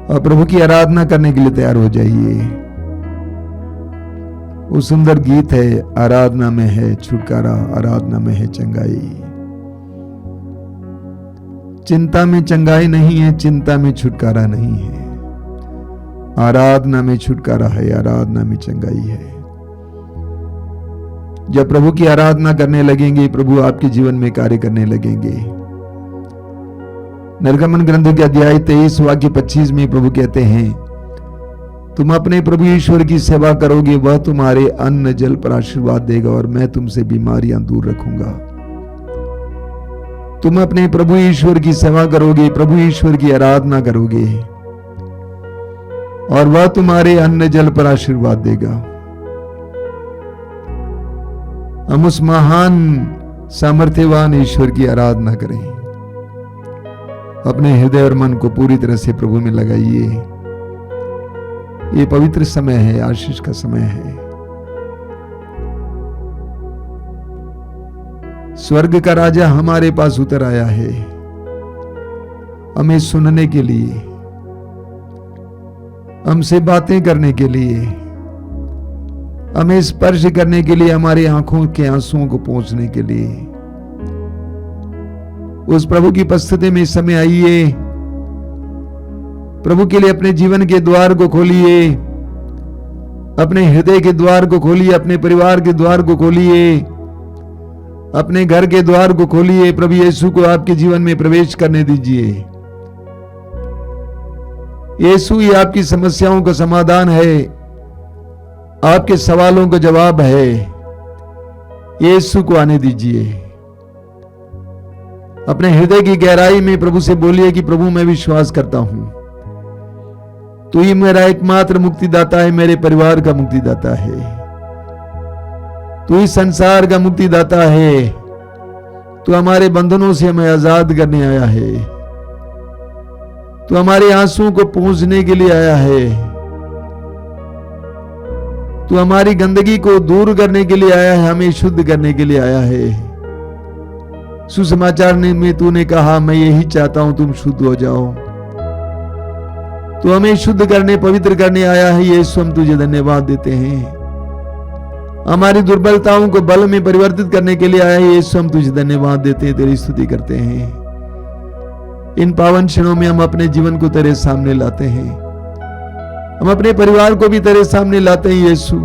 और प्रभु की आराधना करने के लिए तैयार हो जाइए। वो सुंदर गीत है, आराधना में है छुटकारा, आराधना में है चंगाई। चिंता में चंगाई नहीं है, चिंता में छुटकारा नहीं है। आराधना में छुटकारा है, आराधना में चंगाई है। जब प्रभु की आराधना करने लगेंगे, प्रभु आपके जीवन में कार्य करने लगेंगे। निर्गमन ग्रंथ के अध्याय 23 वाक्य 25 में प्रभु कहते हैं, तुम अपने प्रभु ईश्वर की सेवा करोगे, वह तुम्हारे अन्न जल पर आशीर्वाद देगा और मैं तुमसे बीमारियां दूर रखूंगा। तुम अपने प्रभु ईश्वर की सेवा करोगे, प्रभु ईश्वर की आराधना करोगे और वह तुम्हारे अन्न जल पर आशीर्वाद देगा। हम उस महान सामर्थ्यवान ईश्वर की आराधना करें। अपने हृदय और मन को पूरी तरह से प्रभु में लगाइए। ये पवित्र समय है, आशीष का समय है। स्वर्ग का राजा हमारे पास उतर आया है, हमें सुनने के लिए, हमसे बातें करने के लिए, हमें स्पर्श करने के लिए, हमारी आंखों के आंसुओं को पोंछने के लिए। उस प्रभु की उपस्थिति में इस समय आइए। प्रभु के लिए अपने जीवन के द्वार को खोलिए, अपने हृदय के द्वार को खोलिए, अपने परिवार के द्वार को खोलिए, अपने घर के द्वार को खोलिए। प्रभु यीशु को आपके जीवन में प्रवेश करने दीजिए। यीशु ही आपकी समस्याओं का समाधान है, आपके सवालों का जवाब है। यीशु को आने दीजिए। अपने हृदय की गहराई में प्रभु से बोलिए कि प्रभु मैं विश्वास करता हूं, तू ही मेरा एकमात्र मुक्तिदाता है, मेरे परिवार का मुक्तिदाता है, तू ही संसार का मुक्तिदाता है। तू हमारे बंधनों से हमें आजाद करने आया है, तू हमारे आंसुओं को पोंछने के लिए आया है, तू हमारी गंदगी को दूर करने के लिए आया है, हमें शुद्ध करने के लिए आया है। सुसमाचार में तूने कहा मैं यही चाहता हूं तुम शुद्ध हो जाओ। तू हमें शुद्ध करने, पवित्र करने आया है। यीशु हम तुझे धन्यवाद देते हैं। हमारी दुर्बलताओं को बल में परिवर्तित करने के लिए आया है। यीशु हम तुझे धन्यवाद देते हैं, तेरी स्तुति करते हैं। इन पावन क्षणों में हम अपने जीवन को तेरे सामने लाते हैं, हम अपने परिवार को भी तेरे सामने लाते हैं। यीशु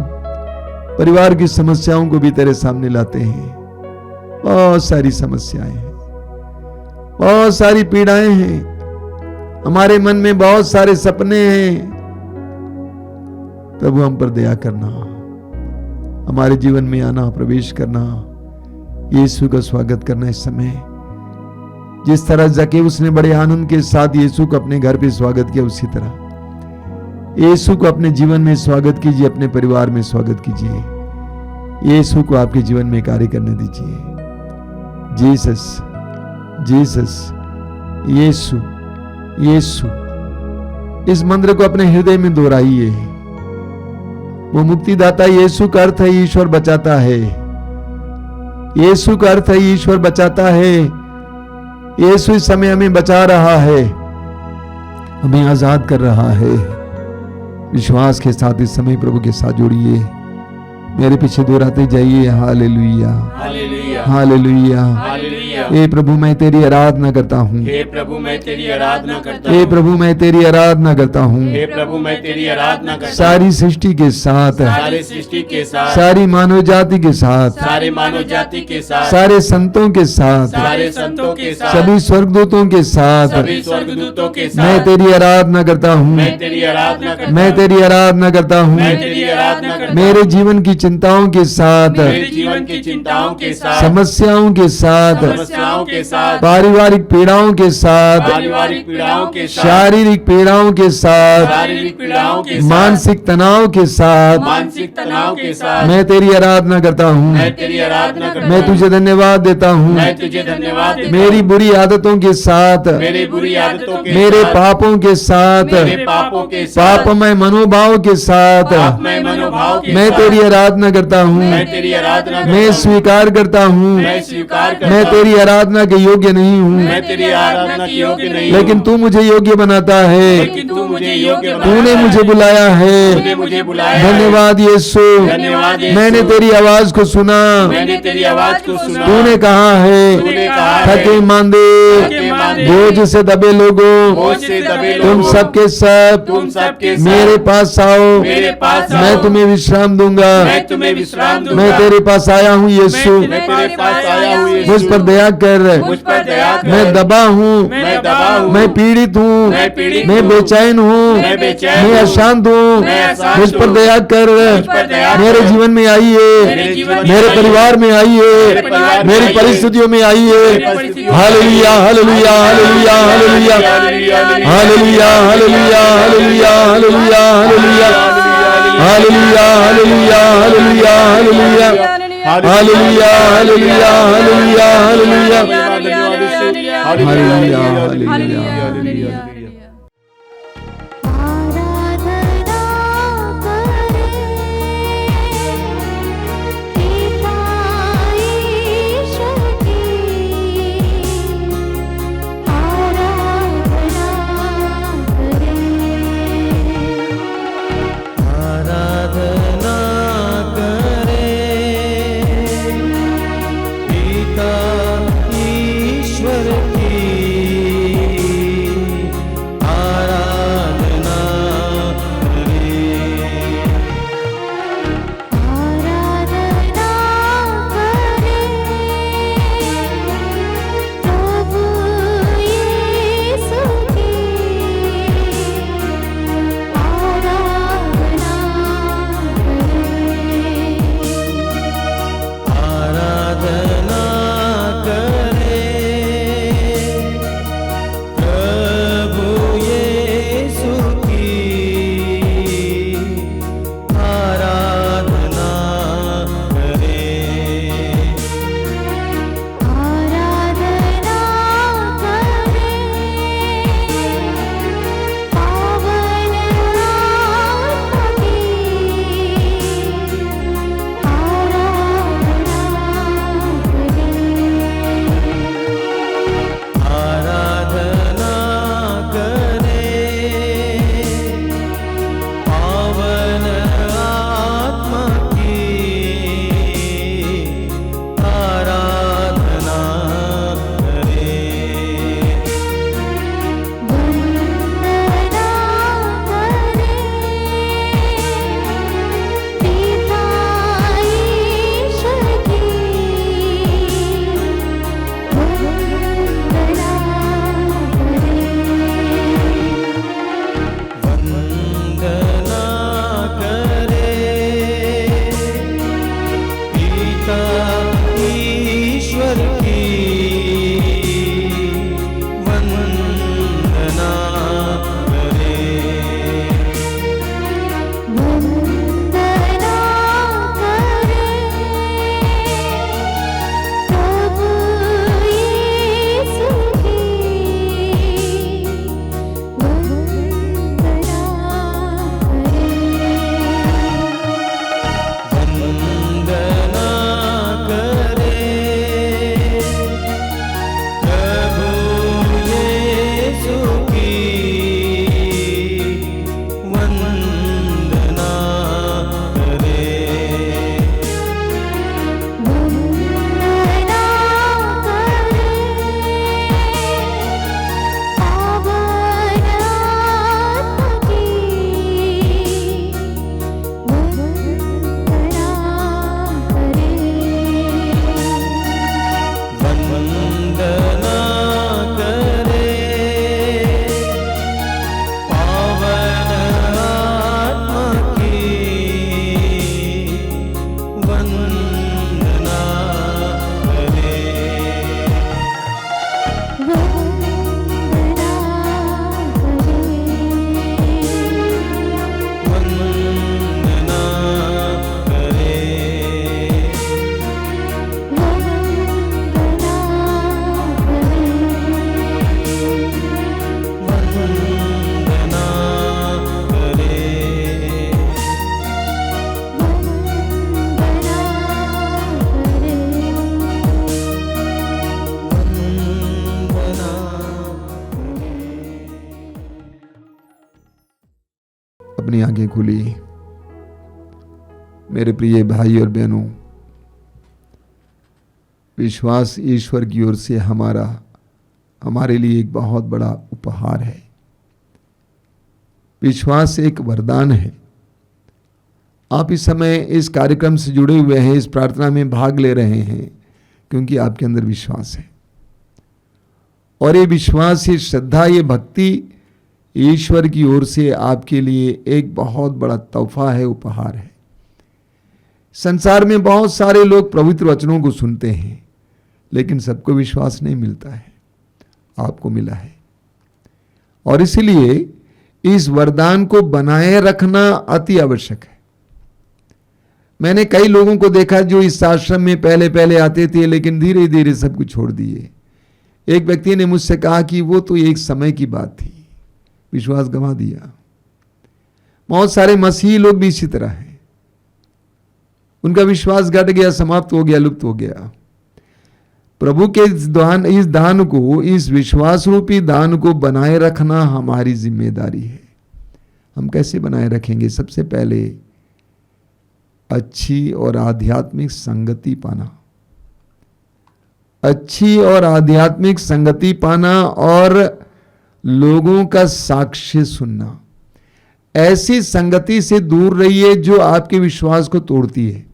परिवार की समस्याओं को भी तेरे सामने लाते हैं। बहुत सारी समस्याएं हैं, बहुत सारी पीड़ाएं हैं, हमारे मन में बहुत सारे सपने हैं। प्रभु हम पर दया करना, हमारे जीवन में आना, प्रवेश करना, यीशु का स्वागत करना। इस समय जिस तरह जक्केउस ने बड़े आनंद के साथ यीशु को अपने घर पे स्वागत किया, उसी तरह यीशु को अपने जीवन में स्वागत कीजिए, अपने परिवार में स्वागत कीजिए। यीशु को आपके जीवन में कार्य करने दीजिए। जीसस, जीसस, यीशु, यीशु। इस मंत्र को अपने हृदय में दोहराइए। वो मुक्तिदाता यीशु का अर्थ है ईश्वर बचाता है। यीशु का अर्थ है ईश्वर बचाता है। यीशु इस समय हमें बचा रहा है, हमें आजाद कर रहा है। विश्वास के साथ इस समय प्रभु के साथ जोड़िए, मेरे पीछे दोहराते जाइए। Hallelujah, hallelujah, hallelujah. हालेलुया। हे प्रभु मैं तेरी आराधना करता हूँ। हे प्रभु मैं तेरी आराधना करता हे हूँ। प्रभु मैं तेरी आराधना करता हूँ। हे प्रभु मैं तेरी आराधना करता हूँ। सारी सृष्टि के साथ, सारे सृष्टि के साथ, सारी मानव जाति के साथ, सारे मानव जाति के साथ, सारे संतों के साथ, सारे संतों के साथ, सभी स्वर्गदूतों के साथ सभी स्वर्गदूतों के मैं साथ तेरी आराधना करता हूँ। मैं तेरी आराधना करता मैं हूँ। तेरी आराधना करता हूँ। मैं तेरी आराधना करता हूँ। मेरे जीवन की चिंताओं के साथ, मेरे जीवन की चिंताओं के साथ, समस्याओं के साथ, समस्याओं के साथ, पारिवारिक पीड़ाओं के साथ, पारिवारिक पीड़ाओं के साथ, शारीरिक पीड़ाओं के साथ, शारीरिक पीड़ाओं के साथ, मानसिक तनाव के साथ मानसिक तनाव के साथ मैं तेरी आराधना करता हूँ। मैं तेरी आराधना करता मैं हूँ। तुझे धन्यवाद देता हूँ। मैं तुझे धन्यवाद देता मेरी हूँ। बुरी आदतों के साथ, मेरी बुरी आदतों के मेरे साथ, पापों के साथ, मेरे पापों के साथ, पापमय मनोभाव के साथ पापमय मनोभाव के मैं साथ तेरी आराधना करता हूँ। मैं तेरी आराधना करता मैं हूँ। स्वीकार करता हूँ मैं स्वीकार करता मैं हूँ। तेरी आराधना के योग्य नहीं हूँ, मैं तेरी आराधना के योग्य नहीं हूँ। लेकिन तू मुझे योग्य बनाता है। लेकिन तू मुझे योग्य बनाता तूने है। मुझे बुलाया तूने है। मुझे बुलाया है। धन्यवाद यीशु। धन्यवाद यीशु। मैंने तेरी आवाज को सुना। मैंने तेरी आवाज को सुना। तूने कहा तूने है कहा है, थके मांदे, थके मांदे, बोझ से दबे लोगों, बोझ से दबे तुम लोगों, सबके सब तुम सबके सब मेरे पास आओ। मेरे पास आओ। मैं तुम्हें विश्राम दूंगा। मैं तुम्हें विश्राम दूंगा। मैं तेरे पास आया हूँ यीशु। मैं तेरे पास आया हूँ यीशु। मुझ पर दया कर। मुझ पर दया कर। मैं दबा हूँ, मैं दबा हूँ। मैं पीड़ित हूँ, मैं पीड़ित मैं हूँ। बेचैन हूँ, मैं बेचैन मैं हूँ। अशांत हूँ। मैं अशांत मुझ पर हूँ। दया कर। मुझ पर दया कर। मेरे जीवन में आइए, मेरे जीवन में मेरे आइए। परिवार में आइए, मेरे परिवार में मेरी आइए। परिस्थितियों में आइए। मेरी परिस्थितियों में hallelujah, hallelujah, hallelujah, hallelujah, hallelujah, hallelujah, hallelujah, hallelujah, hallelujah, hallelujah, hallelujah, hallelujah, hallelujah, hallelujah, hallelujah, hallelujah, hallelujah, hallelujah, hallelujah. आराधना करें पिता ईश्वर की, आराधना करें आराधना करें पिता ईश्वर की, आंखें खुली। मेरे प्रिय भाई और बहनों, विश्वास ईश्वर की ओर से हमारे लिए एक बहुत बड़ा उपहार है। विश्वास एक वरदान है। आप इस समय इस कार्यक्रम से जुड़े हुए हैं, इस प्रार्थना में भाग ले रहे हैं क्योंकि आपके अंदर विश्वास है। और ये विश्वास, ये श्रद्धा, ये भक्ति ईश्वर की ओर से आपके लिए एक बहुत बड़ा तोहफा है, उपहार है। संसार में बहुत सारे लोग पवित्र वचनों को सुनते हैं, लेकिन सबको विश्वास नहीं मिलता है। आपको मिला है, और इसलिए इस वरदान को बनाए रखना अति आवश्यक है। मैंने कई लोगों को देखा जो इस आश्रम में पहले पहले आते थे, लेकिन धीरे धीरे सब कुछ छोड़ दिए। एक व्यक्ति ने मुझसे कहा कि वो तो एक समय की बात थी, विश्वास गंवा दिया। बहुत सारे मसीही लोग भी इसी तरह हैं, उनका विश्वास घट गया, समाप्त हो गया, लुप्त हो गया। प्रभु के इस दान को, इस विश्वास रूपी दान को बनाए रखना हमारी जिम्मेदारी है। हम कैसे बनाए रखेंगे? सबसे पहले अच्छी और आध्यात्मिक संगति पाना, अच्छी और आध्यात्मिक संगति पाना और लोगों का साक्ष्य सुनना। ऐसी संगति से दूर रहिए जो आपके विश्वास को तोड़ती है।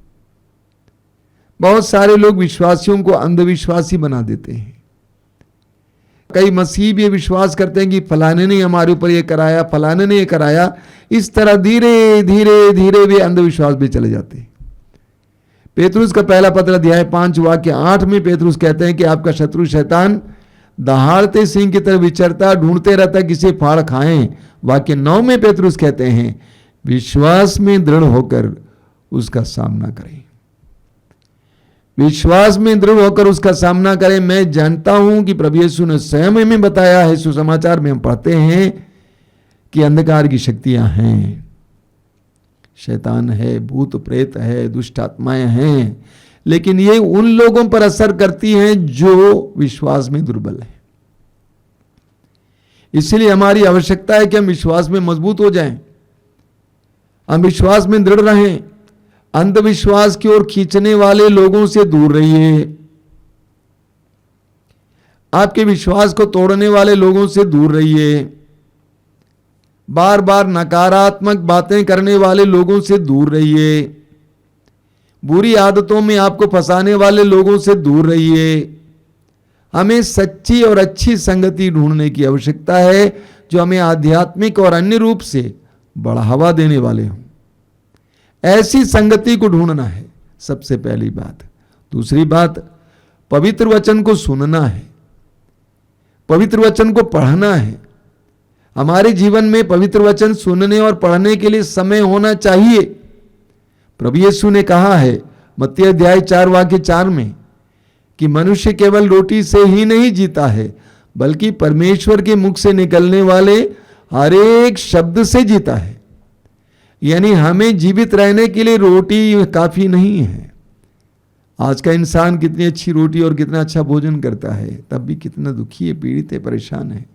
बहुत सारे लोग विश्वासियों को अंधविश्वासी बना देते हैं। कई मसीह भी विश्वास करते हैं कि फलाने ने हमारे ऊपर ये कराया, फलाने ने ये कराया। इस तरह धीरे धीरे धीरे वे अंधविश्वास में चले जाते हैं। पेतरुस का पहला पत्र अध्याय 5 वाक्य 8 में पेतरुस कहते हैं कि आपका शत्रु शैतान दहाड़ते सिंह की तरह विचरता, ढूंढते रहता किसे फाड़ खाएं। वाक्य 9 में पेतरुस कहते हैं विश्वास में दृढ़ होकर उसका सामना करें। विश्वास में दृढ़ होकर उसका सामना करें। मैं जानता हूं कि प्रभु यीशु ने स्वयं हमें बताया है, सुसमाचार में हम पढ़ते हैं कि अंधकार की शक्तियां हैं, शैतान है, भूत प्रेत है, दुष्ट आत्माएं हैं, लेकिन ये उन लोगों पर असर करती हैं जो विश्वास में दुर्बल है। इसलिए हमारी आवश्यकता है कि हम विश्वास में मजबूत हो जाएं, हम विश्वास में दृढ़ रहें। अंधविश्वास की ओर खींचने वाले लोगों से दूर रहिए। आपके विश्वास को तोड़ने वाले लोगों से दूर रहिए। बार बार नकारात्मक बातें करने वाले लोगों से दूर रहिए। बुरी आदतों में आपको फंसाने वाले लोगों से दूर रहिए। हमें सच्ची और अच्छी संगति ढूंढने की आवश्यकता है जो हमें आध्यात्मिक और अन्य रूप से बढ़ावा देने वाले हों। ऐसी संगति को ढूंढना है, सबसे पहली बात। दूसरी बात, पवित्र वचन को सुनना है, पवित्र वचन को पढ़ना है। हमारे जीवन में पवित्र वचन सुनने और पढ़ने के लिए समय होना चाहिए। प्रभु यीशु ने कहा है मत्ती अध्याय 4 वाक्य 4 में कि मनुष्य केवल रोटी से ही नहीं जीता है, बल्कि परमेश्वर के मुख से निकलने वाले हर एक शब्द से जीता है। यानी हमें जीवित रहने के लिए रोटी काफी नहीं है। आज का इंसान कितनी अच्छी रोटी और कितना अच्छा भोजन करता है, तब भी कितना दुखी है, पीड़ित है, परेशान है।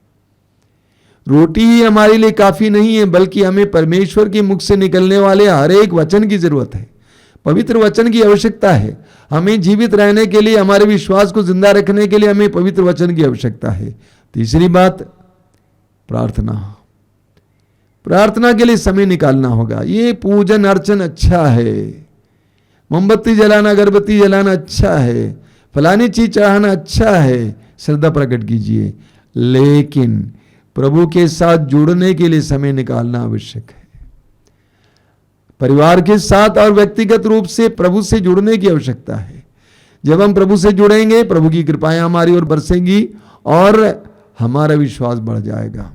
रोटी ही हमारे लिए काफी नहीं है, बल्कि हमें परमेश्वर के मुख से निकलने वाले हर एक वचन की जरूरत है। पवित्र वचन की आवश्यकता है। हमें जीवित रहने के लिए, हमारे विश्वास को जिंदा रखने के लिए हमें पवित्र वचन की आवश्यकता है। तीसरी बात, प्रार्थना। प्रार्थना के लिए समय निकालना होगा। ये पूजन अर्चन अच्छा है, मोमबत्ती जलाना, अगरबत्ती जलाना अच्छा है, फलानी चीज चढ़ाना अच्छा है, श्रद्धा प्रकट कीजिए, लेकिन प्रभु के साथ जुड़ने के लिए समय निकालना आवश्यक है। परिवार के साथ और व्यक्तिगत रूप से प्रभु से जुड़ने की आवश्यकता है। जब हम प्रभु से जुड़ेंगे, प्रभु की कृपाएं हमारी ओर बरसेंगी और हमारा विश्वास बढ़ जाएगा।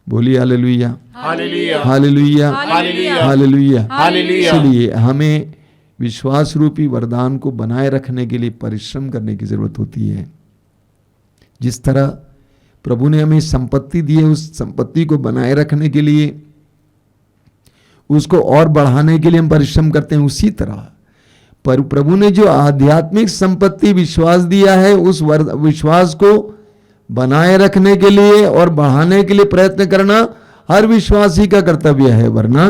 बोलिए hallelujah, hallelujah, hallelujah, hallelujah, hallelujah, hallelujah. इसलिए हमें विश्वास रूपी वरदान को बनाए रखने के लिए परिश्रम करने की जरूरत होती है। जिस तरह प्रभु ने हमें संपत्ति दी है, उस संपत्ति को बनाए रखने के लिए, उसको और बढ़ाने के लिए हम परिश्रम करते हैं, उसी तरह पर प्रभु ने जो आध्यात्मिक संपत्ति विश्वास दिया है, उस विश्वास को बनाए रखने के लिए और बढ़ाने के लिए प्रयत्न करना हर विश्वासी का कर्तव्य है, वरना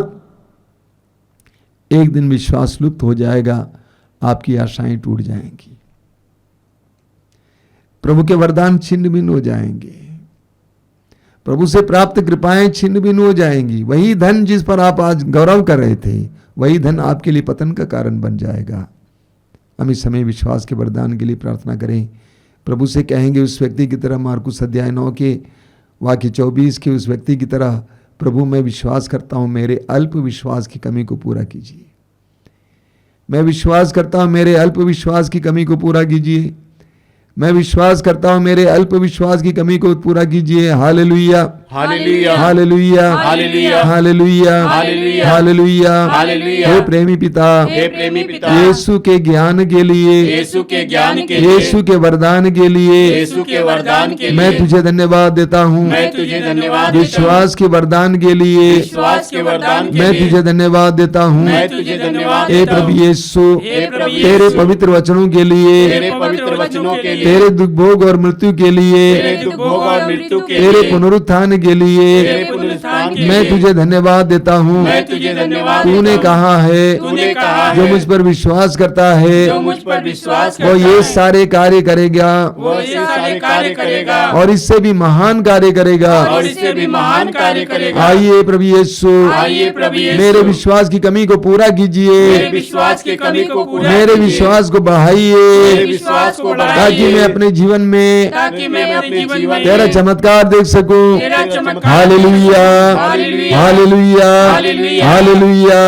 एक दिन विश्वास लुप्त हो जाएगा, आपकी आशाएं टूट जाएंगी, प्रभु के वरदान छिन्न भिन्न हो जाएंगे, प्रभु से प्राप्त कृपाएं छिन्न भिन्न हो जाएंगी। वही धन जिस पर आप आज गौरव कर रहे थे, वही धन आपके लिए पतन का कारण बन जाएगा। हम इस समय विश्वास के वरदान के लिए प्रार्थना करें। प्रभु से कहेंगे उस व्यक्ति की तरह, मार्कुस अध्याय 9 के वाक्य 24 के उस व्यक्ति की तरह, प्रभु मैं विश्वास करता हूं, मेरे अल्प विश्वास की कमी को पूरा कीजिए। मैं विश्वास करता हूं, मेरे अल्प विश्वास की कमी को पूरा कीजिए। मैं विश्वास करता हूं, मेरे अल्प विश्वास की कमी को पूरा कीजिए। Hallelujah, hallelujah, hallelujah, hallelujah, hallelujah, hallelujah, hallelujah. Hallelujah. हे प्रेमी पिता, हे प्रेमी पिता, यीशु के ज्ञान के लिए, यीशु के ज्ञान के लिए, यीशु के वरदान के लिए यीशु के वरदान के लिए मैं तुझे धन्यवाद देता हूँ। मैं तुझे धन्यवाद देता विश्वास के वरदान के लिए हूँ। विश्वास के वरदान के मैं लिए तुझे धन्यवाद देता हूँ। मैं तुझे धन्यवाद हे देता प्रभु हूँ। यीशु, हे प्रभु तेरे यीशु, पवित्र वचनों के लिए, तेरे पवित्र वचनों के लिए, तेरे दुख भोग और मृत्यु के लिए, तेरे दुख भोग और मृत्यु के तेरे लिए, पुनरुत्थान के लिए तेरे पुनरुत्थान के मैं लिए तुझे धन्यवाद देता हूँ। मैं तुझे धन्यवाद तूने देता हूँ। कहा है, तूने कहा जो है, मुझ पर विश्वास करता है जो मुझ पर विश्वास वो करता ये है, सारे कार्य करेगा वो ये सारे कार्य करेगा और इससे भी महान कार्य करेगा। और इससे भी महान कार्य करेगा। आइए प्रभु यीशु, आइए प्रभु यीशु, मेरे विश्वास की कमी को पूरा मेरे कीजिए, विश्वास की कमी को पूरा मेरे कीजिए। विश्वास को मेरे बढ़ाइए, विश्वास को ताकि बढ़ाइए, मैं अपने जीवन में ताकि मैं अपने जीवन में तेरा चमत्कार देख सकूं। तेरा चमत्कार hallelujah, hallelujah, hallelujah, hallelujah, hallelujah,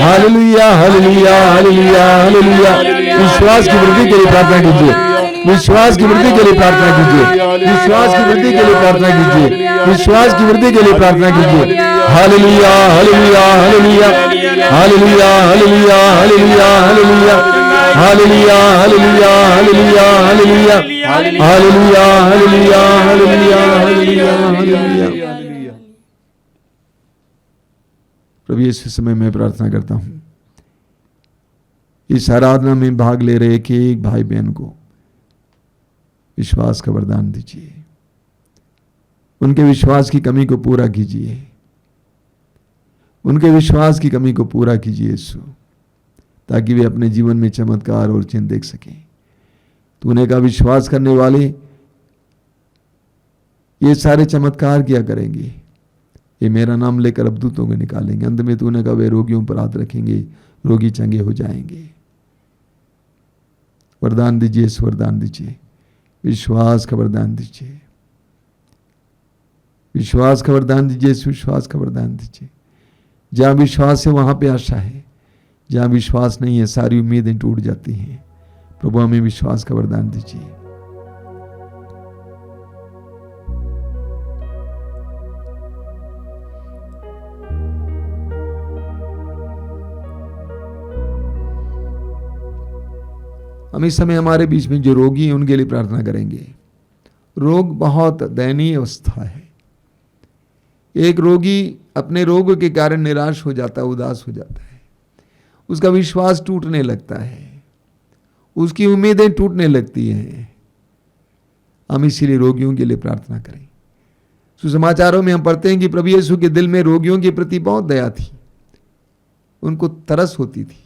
hallelujah, hallelujah, hallelujah, hallelujah, hallelujah. विश्वास की वृद्धि के लिए प्रार्थना कीजिए, विश्वास की वृद्धि के लिए प्रार्थना कीजिए, विश्वास की वृद्धि के लिए प्रार्थना कीजिए, विश्वास की वृद्धि के लिए प्रार्थना कीजिए। Hallelujah, hallelujah, hallelujah, hallelujah, hallelujah, hallelujah, hallelujah, hallelujah, hallelujah, hallelujah, hallelujah, hallelujah, hallelujah, hallelujah, hallelujah, hallelujah. प्रभु यीशु समय मैं प्रार्थना करता हूँ, इस आराधना में भाग ले रहे एक एक भाई बहन को विश्वास का वरदान दीजिए, उनके विश्वास की कमी को पूरा कीजिए, उनके विश्वास की कमी को पूरा कीजिए यीशु, ताकि वे अपने जीवन में चमत्कार और चिन्ह देख सकें। तूने का विश्वास करने वाले ये सारे चमत्कार किया करेंगे, ये मेरा नाम लेकर अबदूतों को निकालेंगे, अंत में तूने का वे रोगियों पर हाथ रखेंगे, रोगी चंगे हो जाएंगे। वरदान दीजिए, इस वरदान दीजिए, विश्वास का वरदान दीजिए, विश्वास का वरदान दीजिए, इस विश्वास का वरदान दीजिए। जहां विश्वास है वहां पे आशा है, जहां विश्वास नहीं है सारी उम्मीदें टूट जाती हैं। प्रभु हमें विश्वास का वरदान दीजिए। हम इस समय हमारे बीच में जो रोगी हैं उनके लिए प्रार्थना करेंगे। रोग बहुत दयनीय अवस्था है। एक रोगी अपने रोग के कारण निराश हो जाता है, उदास हो जाता है, उसका विश्वास टूटने लगता है, उसकी उम्मीदें टूटने लगती हैं। हम इसीलिए रोगियों के लिए प्रार्थना करें। सुसमाचारों में हम पढ़ते हैं कि प्रभु यीशु के दिल में रोगियों के प्रति बहुत दया थी, उनको तरस होती थी,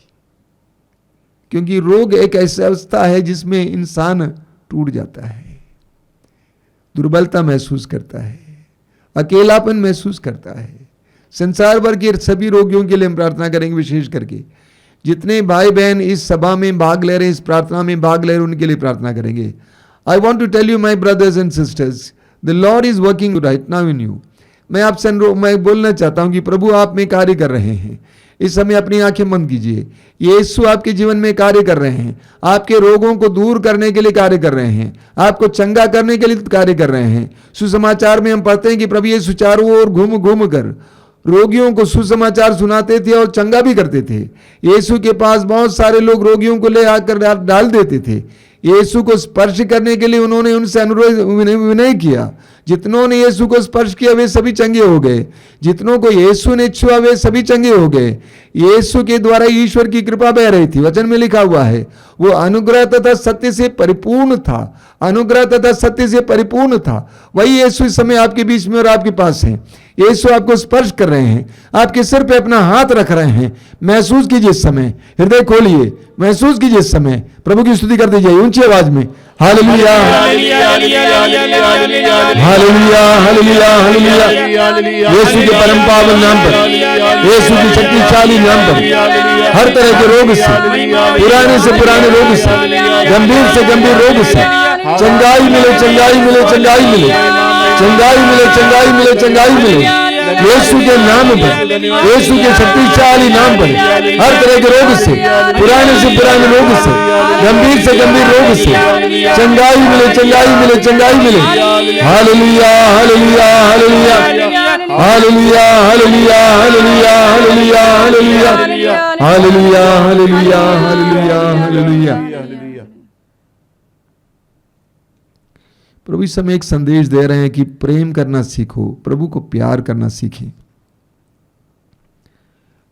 क्योंकि रोग एक ऐसी अवस्था है जिसमें इंसान टूट जाता है, दुर्बलता महसूस करता है, अकेलापन महसूस करता है। संसार भर के सभी रोगियों के लिए हम प्रार्थना करेंगे, विशेष करके जितने भाई बहन इस सभा में भाग ले रहे हैं, इस प्रार्थना में भाग ले रहे हैं, उनके लिए प्रार्थना करेंगे। I want to tell you my brothers and sisters, the Lord is working right now in you. मैं आपसे मैं बोलना चाहता हूं कि प्रभु आप में कार्य कर रहे हैं। इस समय अपनी आंखें बंद कीजिए। यीशु आपके जीवन में कार्य कर रहे हैं, आपके रोगों को दूर करने के लिए कार्य कर रहे हैं, आपको चंगा करने के लिए कार्य कर रहे हैं। सुसमाचार में हम पढ़ते हैं कि प्रभु यीशु चारों ओर घूम घूम कर रोगियों को सुसमाचार सुनाते थे और चंगा भी करते थे। यीशु के पास बहुत सारे लोग रोगियों को ले आकर डाल देते थे। यीशु को स्पर्श करने के लिए उन्होंने उनसे अनुरोध विनय किया। जितनों ने यीशु को स्पर्श किया वे सभी चंगे हो गए, जितनों को यीशु ने छुआ वे सभी चंगे हो गए। यीशु के द्वारा ईश्वर की कृपा बह रही थी। वचन में लिखा हुआ है वो अनुग्रह तथा सत्य से परिपूर्ण था, अनुग्रह तथा सत्य से परिपूर्ण था। वही यीशु इस समय आपके बीच में और आपके पास है। यीशु आपको स्पर्श कर रहे हैं, आपके सिर पे अपना हाथ रख रहे हैं। महसूस कीजिए इस समय, हृदय खोलिए, महसूस कीजिए इस समय, प्रभु की स्तुति कर दीजिए ऊंची आवाज में। Hallelujah hallelujah hallelujah hallelujah. Yeshu के परम पावन नाम पर, यीशु की शक्तिशाली नाम पर, हर तरह के रोग से, पुराने से पुराने रोग से, गंभीर रोग से चंगाई मिले, चंगाई मिले, चंगाई मिले, चंगाई मिले, चंगाई मिले, चंगाई मिले। यीशु के नाम पर, यीशु के शक्तिशाली नाम पर हर तरह के रोग से, पुराने से पुराने रोग से, गंभीर रोग से चंगाई मिले, चंगाई मिले, चंगाई मिले। Hallelujah hallelujah hallelujah hallelujah hallelujah hallelujah hallelujah hallelujah hallelujah hallelujah hallelujah hallelujah. प्रभु इस समय एक संदेश दे रहे हैं कि प्रेम करना सीखो, प्रभु को प्यार करना सीखें।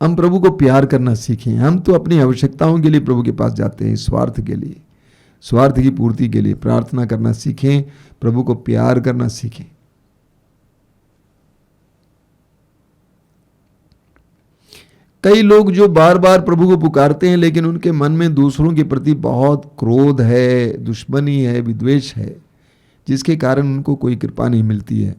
हम प्रभु को प्यार करना सीखें। हम तो अपनी आवश्यकताओं के लिए प्रभु के पास जाते हैं, स्वार्थ के लिए, स्वार्थ की पूर्ति के लिए। प्रार्थना करना सीखें, प्रभु को प्यार करना सीखें। कई लोग जो बार बार प्रभु को पुकारते हैं, लेकिन उनके मन में दूसरों के प्रति बहुत क्रोध है, दुश्मनी है, विद्वेष है, जिसके कारण उनको कोई कृपा नहीं मिलती है।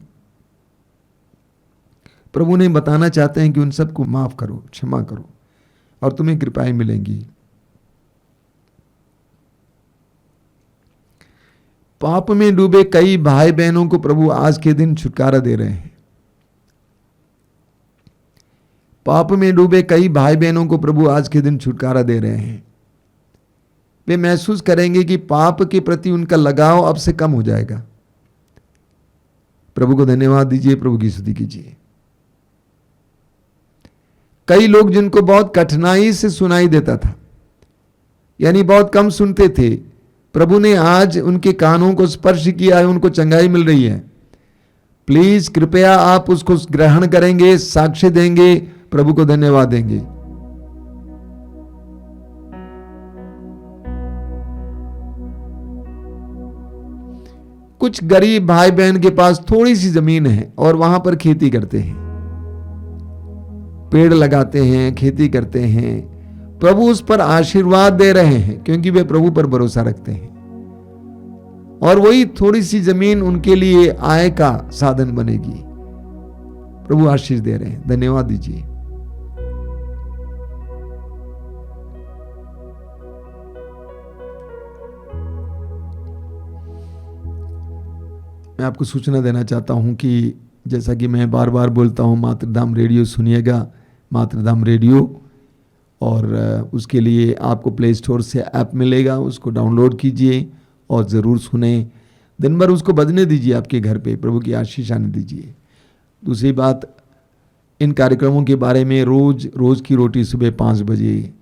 प्रभु ने बताना चाहते हैं कि उन सबको माफ करो, क्षमा करो और तुम्हें कृपाएं मिलेंगी। पाप में डूबे कई भाई बहनों को प्रभु आज के दिन छुटकारा दे रहे हैं। पाप में डूबे कई भाई बहनों को प्रभु आज के दिन छुटकारा दे रहे हैं। वे महसूस करेंगे कि पाप के प्रति उनका लगाव अब से कम हो जाएगा। प्रभु को धन्यवाद दीजिए, प्रभु की स्तुति कीजिए। कई लोग जिनको बहुत कठिनाई से सुनाई देता था, यानी बहुत कम सुनते थे, प्रभु ने आज उनके कानों को स्पर्श किया है, उनको चंगाई मिल रही है। प्लीज कृपया आप उसको ग्रहण करेंगे, साक्ष्य देंगे, प्रभु को धन्यवाद देंगे। कुछ गरीब भाई बहन के पास थोड़ी सी जमीन है और वहां पर खेती करते हैं, पेड़ लगाते हैं, खेती करते हैं। प्रभु उस पर आशीर्वाद दे रहे हैं क्योंकि वे प्रभु पर भरोसा रखते हैं, और वही थोड़ी सी जमीन उनके लिए आय का साधन बनेगी। प्रभु आशीष दे रहे हैं, धन्यवाद दीजिए। मैं आपको सूचना देना चाहता हूं कि जैसा कि मैं बार बार बोलता हूं, मातृधाम रेडियो सुनिएगा, मातृधाम रेडियो, और उसके लिए आपको प्ले स्टोर से ऐप मिलेगा, उसको डाउनलोड कीजिए और ज़रूर सुने। दिन भर उसको बजने दीजिए आपके घर पे, प्रभु की आशीष आने दीजिए। दूसरी बात, इन कार्यक्रमों के बारे में रोज़ की रोटी सुबह 5 बजे,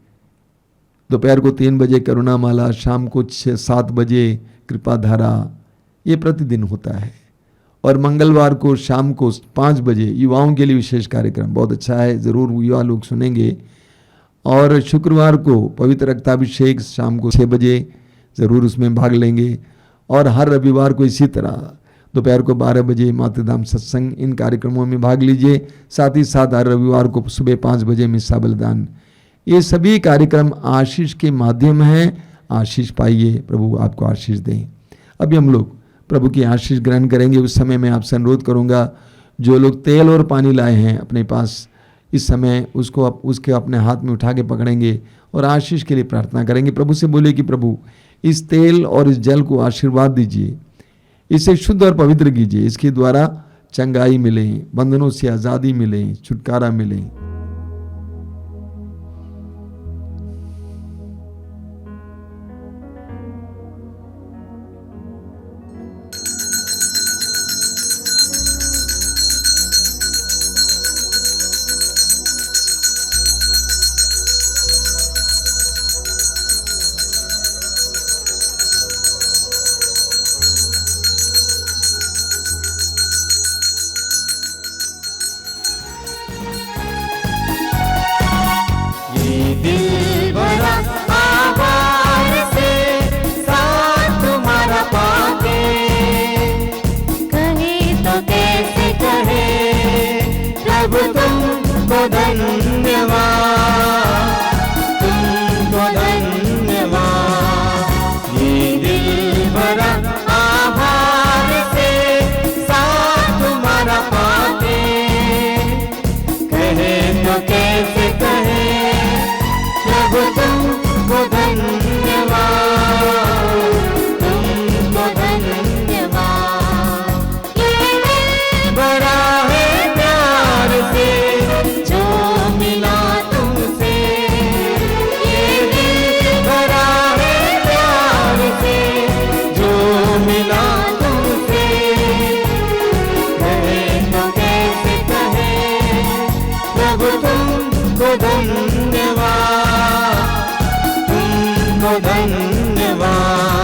दोपहर को 3 बजे करुणा माला, शाम को 7 बजे कृपा धारा, ये प्रतिदिन होता है। और मंगलवार को शाम को 5 बजे युवाओं के लिए विशेष कार्यक्रम, बहुत अच्छा है, ज़रूर युवा लोग सुनेंगे। और शुक्रवार को पवित्र रक्ताभिषेक शाम को 6 बजे, ज़रूर उसमें भाग लेंगे। और हर रविवार को इसी तरह दोपहर को 12 बजे मातृधाम सत्संग, इन कार्यक्रमों में भाग लीजिए। साथ ही साथ हर रविवार को सुबह 5 बजे मिस्सा बलिदान। ये सभी कार्यक्रम आशीष के माध्यम हैं। आशीष पाइए, प्रभु आपको आशीष दें। अभी हम लोग प्रभु की आशीष ग्रहण करेंगे। उस समय मैं आपसे अनुरोध करूंगा, जो लोग तेल और पानी लाए हैं अपने पास, इस समय उसके अपने हाथ में उठा के पकड़ेंगे और आशीष के लिए प्रार्थना करेंगे। प्रभु से बोले कि प्रभु इस तेल और इस जल को आशीर्वाद दीजिए, इसे शुद्ध और पवित्र कीजिए, इसके द्वारा चंगाई मिले, बंधनों से आज़ादी मिले, छुटकारा मिले। धन्यवाद, तुमको धन्यवाद। ये दिल भरा आभार से साथ तुम्हारा पाते, कहे तो कैसे कहे प्रभु तुमको धन्यवाद, तुमको धन्यवाद। ये दिल भरा है प्यार से जो मिला तुमसे, ये दिल भरा है प्यार से जो मिला तुमसे, कहे तो कैसे कहे प्रभु तुमको धन्यवाद, तुमको धन्यवाद।